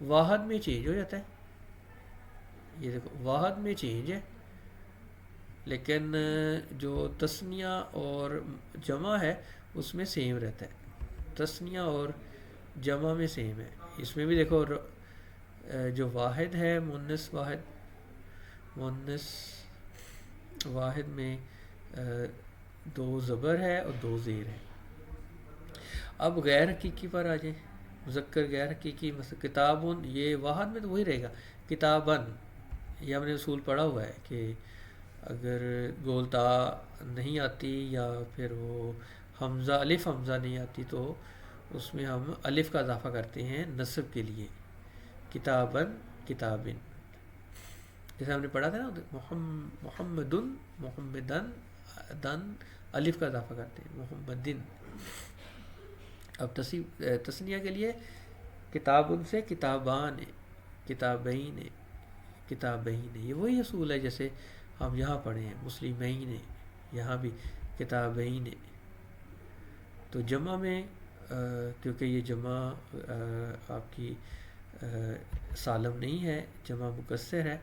Speaker 1: واحد میں چینج ہو جاتا ہے. یہ دیکھو واحد میں چینج ہے لیکن جو تثنیہ اور جمع ہے اس میں سیم رہتا ہے. تثنیہ اور جمع میں سیم ہے. اس میں بھی دیکھو جو واحد ہے مونس واحد میں دو زبر ہے اور دو زیر ہے. اب غیر حقیقی پر آ جائیں. مذکر غیر حقیقی مثلا کتابن، یہ واحد میں تو وہی رہے گا. کتابن یہ ہم نے اصول پڑھا ہوا ہے کہ اگر گولتا نہیں آتی یا پھر وہ حمزہ الف حمزہ نہیں آتی تو اس میں ہم الف کا اضافہ کرتے ہیں نصب کے لیے. کتابن کتابن جیسے ہم نے پڑھا تھا نا محمدن محمدن دن الف کا اضافہ کرتے ہیں محمدن. اب تسنیہ کے لیے کتابن سے کتابان کتابین کتابین، یہ وہی اصول ہے جیسے ہم یہاں پڑھے ہیں مسلمین، یہاں بھی کتابین. تو جمع میں کیونکہ یہ جمع آپ کی سالم نہیں ہے، جمع مکسر ہے.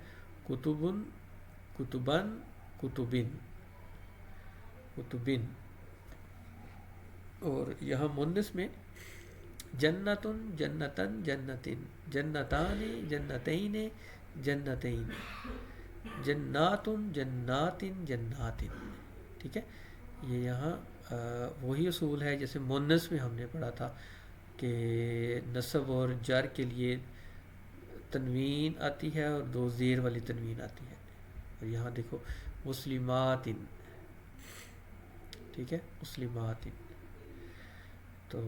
Speaker 1: کتبن کتبن کتبن کتبن. اور یہاں مونس میں جنتن جنتن جنتن جنتان جنتین جنتین جناتن جناتن جناتن. ٹھیک ہے، یہ یہاں وہی اصول ہے جیسے مونس میں ہم نے پڑھا تھا کہ نصب اور جر کے لیے تنوین آتی ہے اور دو زیر والی تنوین آتی ہے. اور یہاں دیکھو مسلمات، ٹھیک ہے مسلمات. تو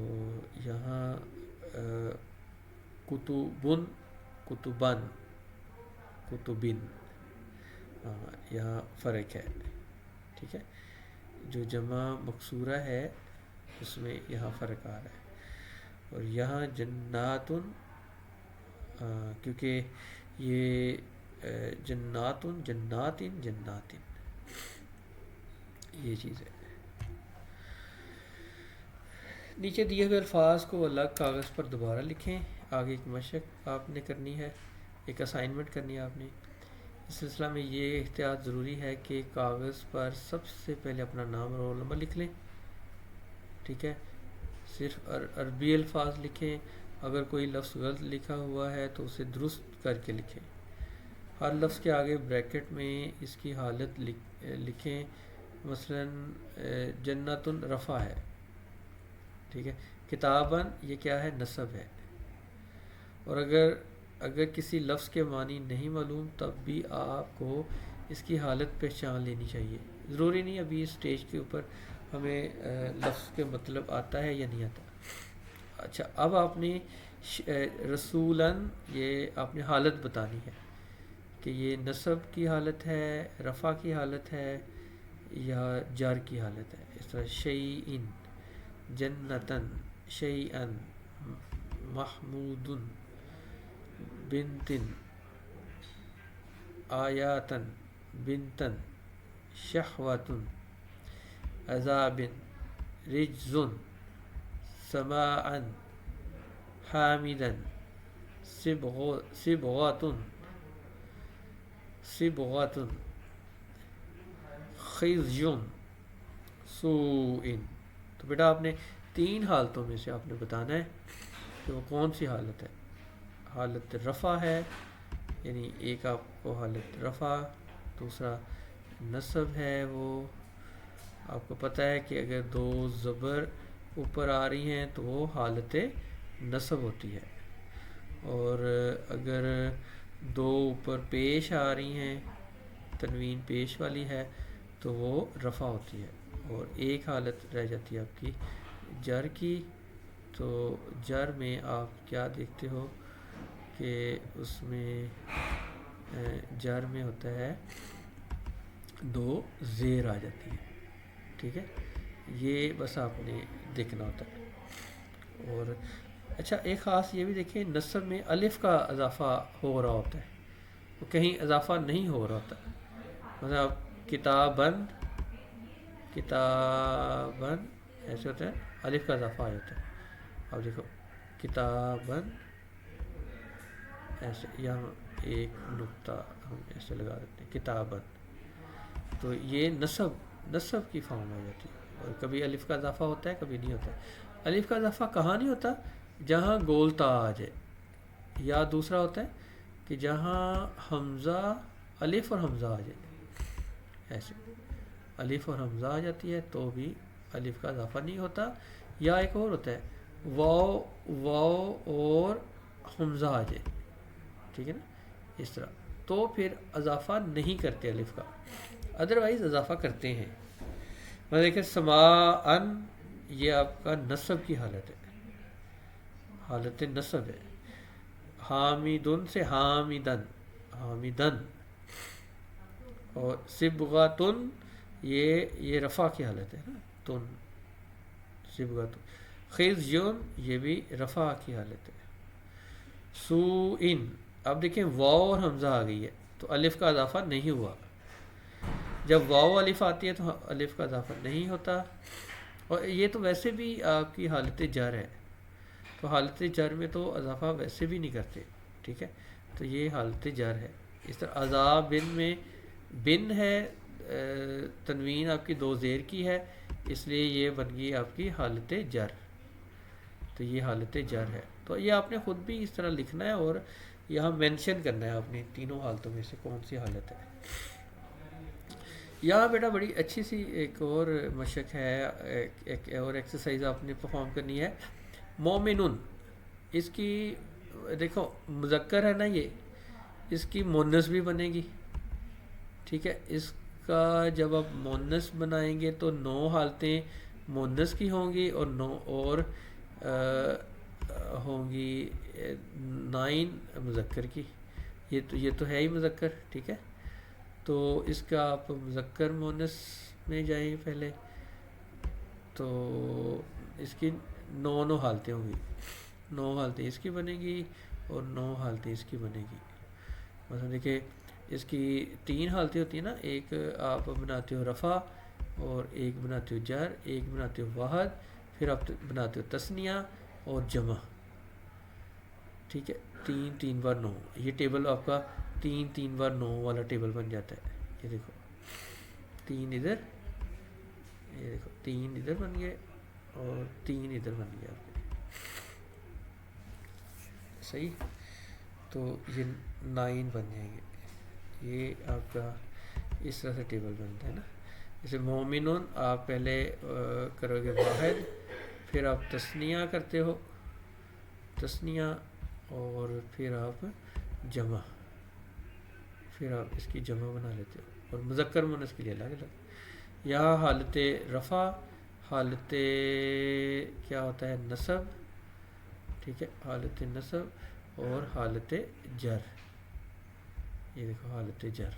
Speaker 1: یہاں کتبن کتبن کتبن، یہاں فرق ہے. ٹھیک ہے، جو جمع مکسورہ ہے اس میں یہاں فرق آ رہا ہے. اور یہاں جناتن کیونکہ یہ جناتن جناتن جناتن یہ چیز ہے. نیچے دیے ہوئے الفاظ کو الگ کاغذ پر دوبارہ لکھیں. آگے ایک مشق آپ نے کرنی ہے، ایک اسائنمنٹ کرنی ہے آپ نے. اس سلسلہ میں یہ احتیاط ضروری ہے کہ کاغذ پر سب سے پہلے اپنا نام اور رول نمبر لکھ لیں. ٹھیک ہے، صرف عربی الفاظ لکھیں. اگر کوئی لفظ غلط لکھا ہوا ہے تو اسے درست کر کے لکھیں. ہر لفظ کے آگے بریکٹ میں اس کی حالت لکھیں. مثلا جنتن رفع ہے، ٹھیک ہے. کتابن یہ کیا ہے؟ نصب ہے. اور اگر کسی لفظ کے معنی نہیں معلوم تب بھی آپ کو اس کی حالت پہچان لینی چاہیے. ضروری نہیں ابھی اس سٹیج کے اوپر ہمیں لفظ کے مطلب آتا ہے یا نہیں آتا. اچھا، اب آپ نے رسولاً یہ آپ نے حالت بتانی ہے کہ یہ نصب کی حالت ہے، رفع کی حالت ہے یا جر کی حالت ہے. اس طرح شیئن جنتن شیئن محمودن بنتن آیاتن بنتن شہوتن عذابن رجزن سماعن حامدن صبغاتن صبغاتن خزیون سوئن. تو بیٹا آپ نے 3 حالتوں میں سے آپ نے بتانا ہے کہ وہ کون سی حالت ہے. حالت رفع ہے، یعنی ایک آپ کو حالت رفع، دوسرا نصب ہے. وہ آپ کو پتہ ہے کہ اگر 2 زبر اوپر آ رہی ہیں تو وہ حالت نصب ہوتی ہے، اور اگر 2 اوپر پیش آ رہی ہیں تنوین پیش والی ہے تو وہ رفع ہوتی ہے. اور ایک حالت رہ جاتی ہے آپ کی جر کی. تو جر میں آپ کیا دیکھتے ہو کہ اس میں جر میں ہوتا ہے 2 زیر آ جاتی ہے. ٹھیک ہے، یہ بس آپ نے دیکھنا ہوتا ہے. اور اچھا ایک خاص یہ بھی دیکھیں، نصب میں الف کا اضافہ ہو رہا ہوتا ہے، تو کہیں اضافہ نہیں ہو رہا ہوتا. مطلب کتابن کتابن ایسے ہوتا ہے، الف کا اضافہ آ جاتا ہے. اب دیکھو کتابن ایسے، یہاں ایک نقطہ ہم ایسے لگا دیتے ہیں کتابن، تو یہ نصب کی فارم آ جاتی ہے. اور کبھی الف کا اضافہ ہوتا ہے کبھی نہیں ہوتا. الف کا اضافہ کہاں نہیں ہوتا؟ جہاں گول تا آ جائے. یا دوسرا ہوتا ہے کہ جہاں حمزہ الف اور حمزہ آ جائے، ایسے الف اور حمزہ آ جاتی ہے تو بھی الف کا اضافہ نہیں ہوتا، یا ایک اور ہوتا ہے واو واو اور حمزہ آ جائے، ٹھیک ہے نا، اس طرح تو پھر اضافہ نہیں کرتے الف کا، ادروائز اضافہ کرتے ہیں۔ میں دیکھیں سماعن، یہ آپ کا نصب کی حالت ہے، حالت نصب ہے۔ حامدن سے حامدن، حامدن، اور صبغتن یہ رفع کی حالت ہے نا، تن صبغتن۔ خزیون یہ بھی رفع کی حالت ہے۔ سوئن، اب دیکھیں واو اور حمزہ آ گئی ہے تو الف کا اضافہ نہیں ہوا، جب واو الف آتی ہے تو الف کا اضافہ نہیں ہوتا، اور یہ تو ویسے بھی آپ کی حالت جر ہے، تو حالت جر میں تو اضافہ ویسے بھی نہیں کرتے، ٹھیک ہے، تو یہ حالت جر ہے۔ اس طرح عذاب بن میں بن ہے، تنوین آپ کی دو زیر کی ہے، اس لیے یہ بن گئی آپ کی حالت جر، تو یہ حالت جر ہے۔ تو یہ آپ نے خود بھی اس طرح لکھنا ہے اور یہاں مینشن کرنا ہے آپ نے تینوں حالتوں میں سے کون سی حالت ہے۔ یہاں بیٹا بڑی اچھی سی ایک اور مشق ہے، ایک اور ایکسرسائز آپ نے پرفارم کرنی ہے۔ مومنون، اس کی دیکھو مذکر ہے نا یہ، اس کی مونس بھی بنے گی، ٹھیک ہے، اس کا جب آپ مونس بنائیں گے تو 9 حالتیں مونس کی ہوں گی اور 9 اور ہوں گی 9 مذکر کی، یہ تو ہے ہی مذکر، ٹھیک ہے، تو اس کا آپ مذکر مونس میں جائیں پہلے، تو اس کی 9 حالتیں ہوں گی، 9 حالتیں اس کی بنے گی اور 9 حالتیں اس کی بنے گی۔ مثلا دیکھیں اس کی 3 حالتیں ہوتی ہیں نا، ایک آپ بناتے ہو رفع، اور ایک بناتے ہو جر، ایک بناتے ہو واحد، پھر آپ بناتے ہو تثنیہ اور جمع، ٹھیک ہے، 3 بار 9، یہ ٹیبل آپ کا 3 بار 9 والا ٹیبل بن جاتا ہے۔ یہ دیکھو 3 ادھر، یہ دیکھو 3 ادھر بن گئے اور 3 ادھر بن گیا آپ کے، صحیح، تو یہ 9 بن جائیں گے، یہ آپ کا اس طرح سے ٹیبل بنتا ہے نا۔ جیسے مومنون آپ پہلے کرو گے واحد، پھر آپ تثنیہ کرتے ہو، تثنیہ، اور پھر آپ جمع، پھر آپ اس کی جمع بنا لیتے ہو، اور مذکر مونس کے لیے الگ الگ۔ یہاں حالت رفع، حالت کیا ہوتا ہے نصب، ٹھیک ہے، حالت نصب اور حالت جر، یہ دیکھو حالت جر،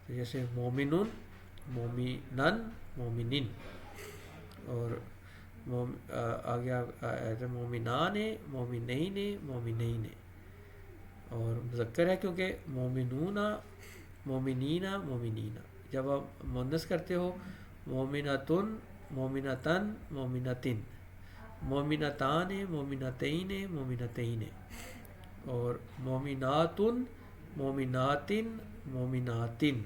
Speaker 1: تو جیسے مومنون، مومنن، مومنن، اور آگے مومنان، مومنین، مومنین، اور مذکر ہے کیونکہ مومنون، مومنین، مومنین۔ جب آپ مونس کرتے ہو مومنتن، مومنتن، مومنتن، مومنتان، مومنتین، مومنتین، اور مومناتن، مومناتن، مومناتن،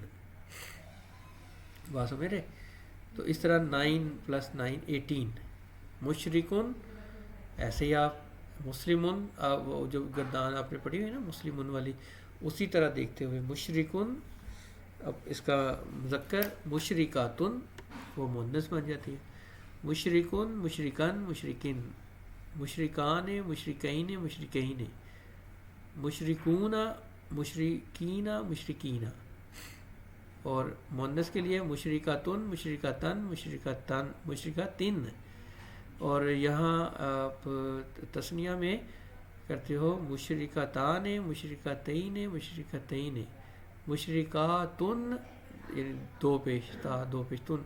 Speaker 1: بات سمجھ رہے؟ تو اس طرح 9 + 9 18۔ مشرکن، ایسے ہی آپ مسلمن، وہ جو گردان آپ نے پڑھی ہوئی نا مسلمن والی، اسی طرح دیکھتے ہوئے مشرکن، اب اس کا مذکر مشرکاتن، وہ مؤنث بن جاتی ہے، مشرکن، مشرکن، مشرکن، مشرکان، مشرکین، مشرکین، مشرکون، مشرکین، مشرکین، اور مؤنث کے لیے مشرکاتن، مشرکاتن، مشرکاتن، مشرکاتن، اور یہاں آپ تثنیہ میں کرتے ہو مشرکاتان، مشرکاتین، مشرکاتین، مشرکاتن، یعنی 2 پیش تا 2 پیش تن،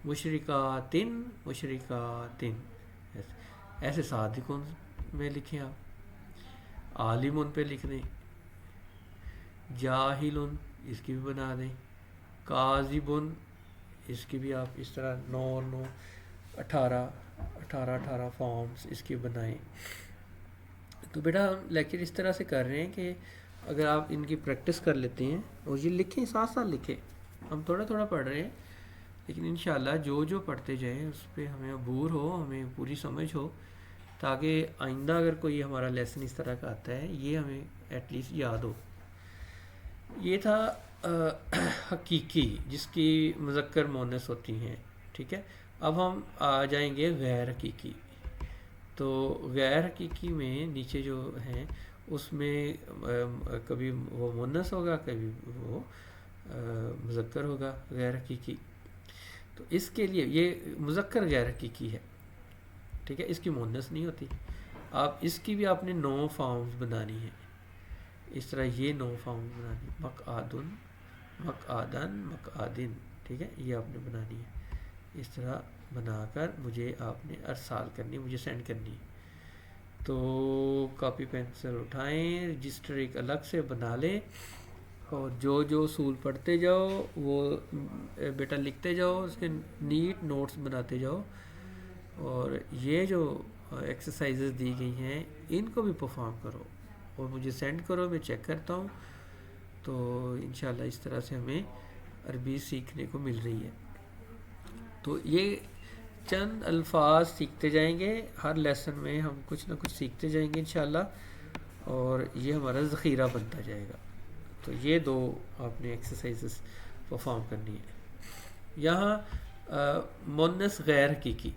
Speaker 1: مشرکاتن، مشرکاتن، ایسے صادقون میں لکھیں آپ، عالمن پہ لکھ دیں، جاہلن اس کی بھی بنا دیں، کاذبن اس کی بھی آپ اس طرح 9 اور 9 18 فارمز اس کی بنائیں۔ تو بیٹا ہم لیکچر اس طرح سے کر رہے ہیں کہ اگر آپ ان کی پریکٹس کر لیتے ہیں اور یہ لکھیں، ساتھ ساتھ لکھیں، ہم تھوڑا تھوڑا پڑھ رہے ہیں لیکن انشاءاللہ جو پڑھتے جائیں اس پہ ہمیں عبور ہو، ہمیں پوری سمجھ ہو، تاکہ آئندہ اگر کوئی ہمارا لیسن اس طرح کا آتا ہے یہ ہمیں ایٹ لیسٹ یاد ہو۔ یہ تھا حقیقی جس کی مذکر مؤنث ہوتی ہیں، ٹھیک ہے۔ اب ہم آ جائیں گے غیر حقیقی۔ تو غیر حقیقی میں نیچے جو ہیں اس میں کبھی وہ مؤنث ہوگا، کبھی وہ مذکر ہوگا غیر حقیقی۔ تو اس کے لیے یہ مذکر غیر حقیقی ہے، ٹھیک ہے، اس کی مؤنث نہیں ہوتی۔ آپ اس کی بھی آپ نے 9 فارمز بنانی ہیں، اس طرح یہ 9 فارمز بنانی ہیں، مقعدن، مقعدن، مقعدن، ٹھیک ہے، یہ آپ نے بنانی ہے۔ اس طرح بنا کر مجھے آپ نے ارسال کرنی، مجھے سینڈ کرنی ہے۔ تو کاپی پینسل اٹھائیں، رجسٹر ایک الگ سے بنا لیں، اور جو جو اصول پڑھتے جاؤ وہ بیٹا لکھتے جاؤ، اس کے نیٹ نوٹس بناتے جاؤ، اور یہ جو ایکسرسائزز دی گئی ہیں ان کو بھی پرفارم کرو اور مجھے سینڈ کرو، میں چیک کرتا ہوں۔ تو انشاءاللہ اس طرح سے ہمیں عربی سیکھنے کو مل رہی ہے۔ تو یہ چند الفاظ سیکھتے جائیں گے، ہر لیسن میں ہم کچھ نہ کچھ سیکھتے جائیں گے انشاءاللہ، اور یہ ہمارا ذخیرہ بنتا جائے گا۔ تو یہ 2 آپ نے ایکسرسائزز پرفارم کرنی ہے۔ یہاں مؤنث غیر حقیقی،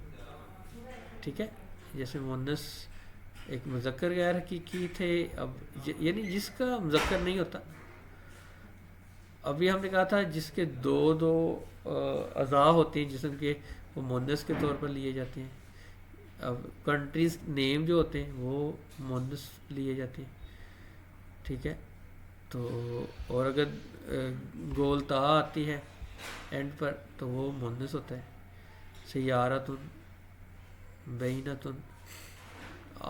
Speaker 1: ٹھیک ہے، جیسے مؤنث ایک مذکر غیر حقیقی تھے، اب یعنی جس کا مذکر نہیں ہوتا۔ ابھی ہم نے کہا تھا جس کے 2 اعضاء ہوتے ہیں جسم کے، وہ مؤنث کے طور پر لیے جاتے ہیں۔ اب کنٹریز نیم جو ہوتے ہیں وہ مؤنث لیے جاتے ہیں، ٹھیک ہے۔ تو اور اگر گول تا آتی ہے اینڈ پر تو وہ مؤنث ہوتا ہے، سیارتن، بینتن،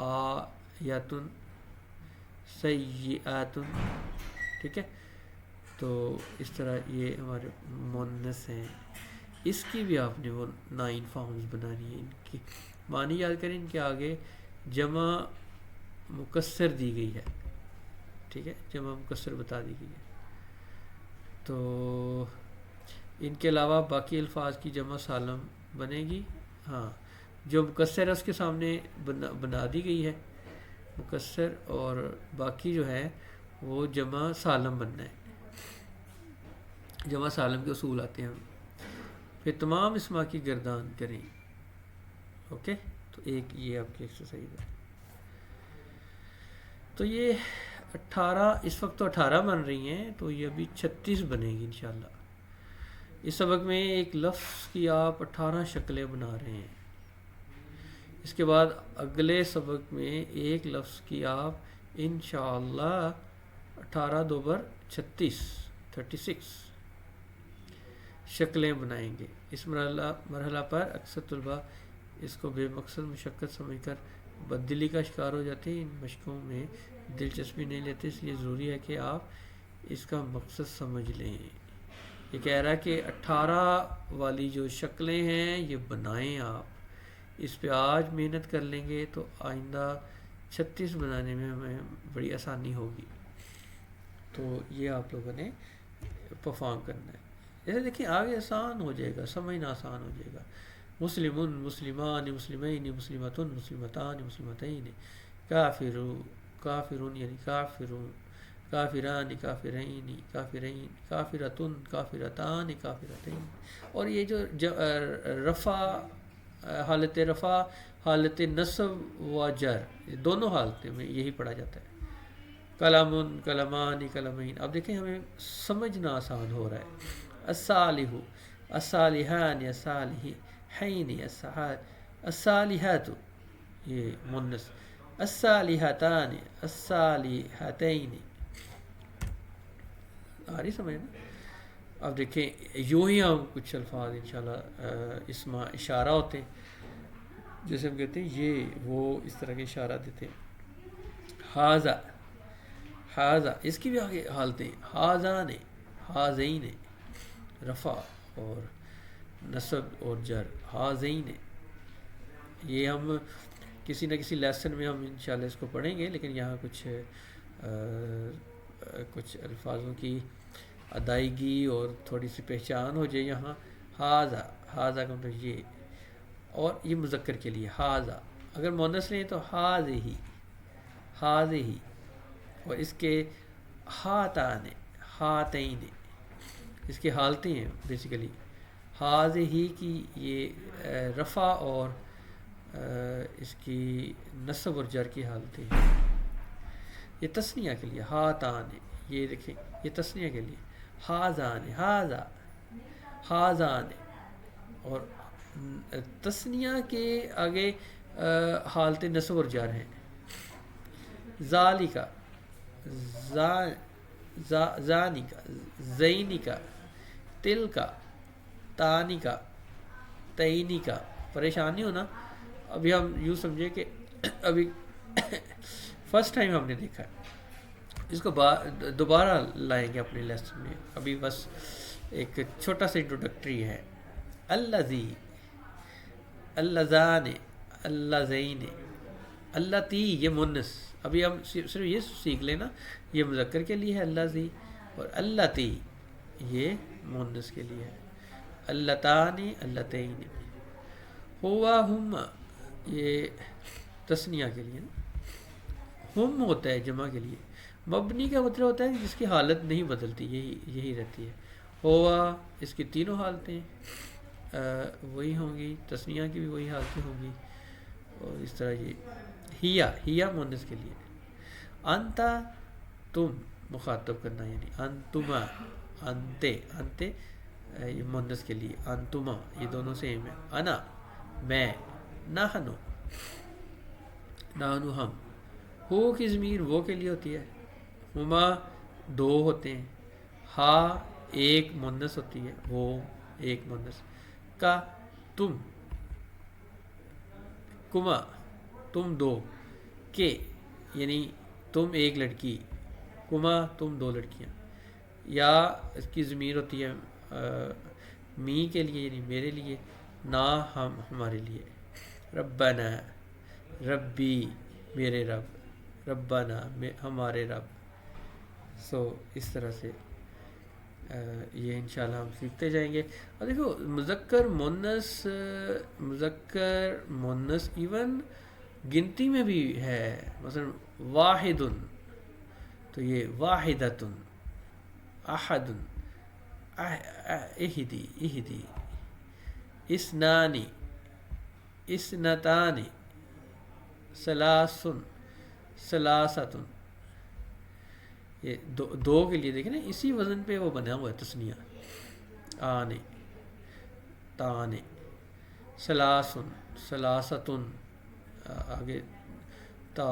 Speaker 1: آیتن، سیئاتن، ٹھیک ہے۔ تو اس طرح یہ ہمارے مؤنث ہیں، اس کی بھی آپ نے وہ 9 فارمز بنانی ہیں۔ ان کی معنی یاد کریں، ان کے آگے جمع مکسر دی گئی ہے، ٹھیک ہے، جمع مکسر بتا دی گئی ہے۔ تو ان کے علاوہ باقی الفاظ کی جمع سالم بنے گی، ہاں، جو مکسر ہے اس کے سامنے بنا دی گئی ہے مکسر، اور باقی جو ہے وہ جمع سالم بننا ہے۔ جمع سالم کے اصول آتے ہیں، پھر تمام اسما کی گردان کریں، اوکے۔ تو ایک یہ آپ کی ایکسرسائز ہے۔ تو یہ 18 اس وقت تو 18 بن رہی ہیں، تو یہ ابھی 36 بنے گی انشاءاللہ۔ اس سبق میں ایک لفظ کی آپ 18 شکلیں بنا رہے ہیں، اس کے بعد اگلے سبق میں ایک لفظ کی آپ انشاءاللہ 18 2 بر 36 شکلیں بنائیں گے۔ اس مرحلہ پر اکثر طلباء اس کو بے مقصد مشقت سمجھ کر بددلی کا شکار ہو جاتے ہیں، ان مشقوں میں دلچسپی نہیں لیتے، اس لیے ضروری ہے کہ آپ اس کا مقصد سمجھ لیں۔ یہ کہہ رہا ہے کہ 18 والی جو شکلیں ہیں یہ بنائیں آپ، اس پہ آج محنت کر لیں گے تو آئندہ 36 بنانے میں ہمیں بڑی آسانی ہوگی۔ تو یہ آپ لوگوں نے پرفارم کرنا ہے۔ جیسے دیکھیں آگے آسان ہو جائے گا، سمجھنا آسان ہو جائے گا۔ مسلمون، مسلمان، مسلمین، مسلمتن، مسلمتان، مسلمتین، کافر، کافرون یعنی کافرون، کافران، کافرین، کافرین، کافرتن، کافرتان، کافرتین۔ اور یہ جو رفع، حالت رفع، حالت نصب و جر، دونوں حالتیں میں یہی پڑھا جاتا ہے۔ کلامن، کلمان، کلمین۔ اب دیکھیں ہمیں سمجھنا آسان ہو رہا ہے۔ الصالح، الصالحان، الصالحین، الصالحات، یہ مؤنث، الصالحتان، الصالحتین، آ رہی سمجھ نا؟ اب دیکھیں یوں ہی ہم کچھ الفاظ انشاءاللہ اسم اشارہ ہوتے ہیں، جیسے ہم کہتے ہیں یہ وہ، اس طرح کے اشارہ دیتے ہیں۔ حاذا، حاذا، اس کی بھی آگے حالتیں، حاذان، حاذین، رفع اور نصب اور جر، حاذین۔ یہ ہم کسی نہ کسی لیسن میں ہم انشاءاللہ اس کو پڑھیں گے، لیکن یہاں کچھ الفاظوں کی ادائیگی اور تھوڑی سی پہچان ہو جائے۔ یہاں حاذا، حاذا کا مطلب یہ، اور یہ مذکر کے لیے حاذا، اگر مونس لیں تو ہاذہی، ہاذہی، اور اس کے ہاتان، ہاتین، اس کی حالتیں ہیں بیسیکلی. ہاذہی کی یہ رفع اور اس کی نصب اور جر کی حالتیں ہیں. یہ تثنیہ کے لیے ہاتان، یہ دیکھیں یہ تثنیہ کے لیے ہاذان، ہاذا، ہاذان. اور تثنیہ کے آگے حالت نصب اور جر ہیں. ذالکا، ذانکا، زینکا، تلکا، تانکا، تینکا. پریشان نہیں ہونا، ابھی ہم یوں سمجھے کہ ابھی فرسٹ ٹائم ہم نے دیکھا ہے، اس کو دوبارہ لائیں گے اپنے لیسن میں. ابھی بس ایک چھوٹا سا انٹروڈکٹری ہے. الذی، اللذان، اللذین، اللتی، یہ مونس. ابھی ہم صرف یہ سیکھ لینا، یہ مذکر کے لیے ہے اللذی، اور اللتی یہ مونس کے لیے ہے. اللتان، اللتین. ہوا، ہم، یہ تثنیہ کے لیے نا. ہم ہوتا ہے جمع کے لیے. مبنی کا مطلب ہوتا ہے جس کی حالت نہیں بدلتی، یہی رہتی ہے. ہوا، اس کی تینوں حالتیں وہی ہوں گی، تثنیہ کی بھی وہی حالتیں ہوں گی. اور اس طرح یہ ہیا، ہیا مونس کے لیے. انتا، تم، مخاطب کرنا یعنی انتما، انتے، انتے یہ مونس کے لیے. انتما یہ دونوں سیم ہیں. انا، میں. نحنو، نحنو ہم. ہو کی ضمیر وہ کے لیے ہوتی ہے. ہما دو ہوتے ہیں. ہا ایک مونس ہوتی ہے، وہ ایک مونس. کا، تم. کما، تم دو. کے یعنی تم ایک لڑکی. کما تم دو لڑکیاں. یا اس کی ضمیر ہوتی ہے می کے لیے یعنی میرے لیے. نا ہم، ہمارے لیے. ربنا، ربی میرے رب. ربنا ہمارے رب. سو اس طرح سے یہ انشاءاللہ ہم سیکھتے جائیں گے. اور دیکھو مذکر مونس ایون گنتی میں بھی ہے. مثلا واحد تو یہ واحدۃ. احد، اہدی، اہدی. اسنانی، اسنتان. ثلاثن، ثلاثۃ. یہ دو کے لیے دیکھیں نا، اسی وزن پہ وہ بنا ہوا ہے تثنیہ. آنے، تانے. ثلاثن، ثلاثتن، آگے تا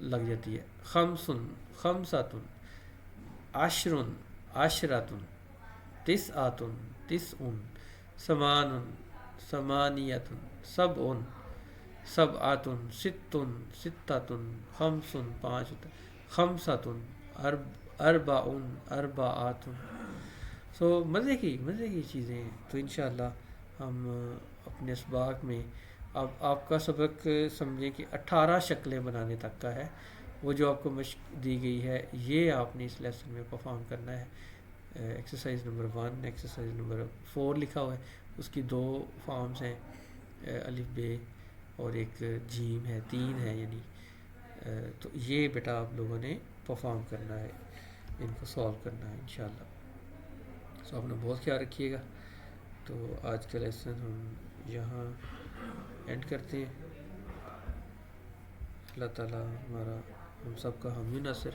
Speaker 1: لگ جاتی ہے. خمسن، خمساتن. عشرن، عشراتن. تسعاتن، تسعن. ثمانن، ثمانیتن. سبعن، سبعاتن. ستن، ستاتن. خمسن، پانچ ہوتا ہے. خمساتن، اربعن، اربعاتن. سو مزے کی چیزیں ہیں. تو انشاءاللہ ہم اپنے اسباق میں اب آپ کا سبق سمجھیں کہ 18 شکلیں بنانے تک کا ہے. وہ جو آپ کو مشق دی گئی ہے یہ آپ نے اس لیسن میں پرفارم کرنا ہے. ایکسرسائز نمبر 1، ایکسرسائز نمبر 4 لکھا ہوا ہے. اس کی 2 فارمز ہیں، الف بے اور ایک جیم ہے، 3 ہے یعنی. تو یہ بیٹا آپ لوگوں نے پرفارم کرنا ہے، ان کو سولو کرنا ہے انشاءاللہ. سو اپنا بہت خیال رکھیے گا. تو آج کا لیسن ہم یہاں اینڈ کرتے ہیں. اللہ تعالیٰ ہمارا ہم سب کا حامی ناصر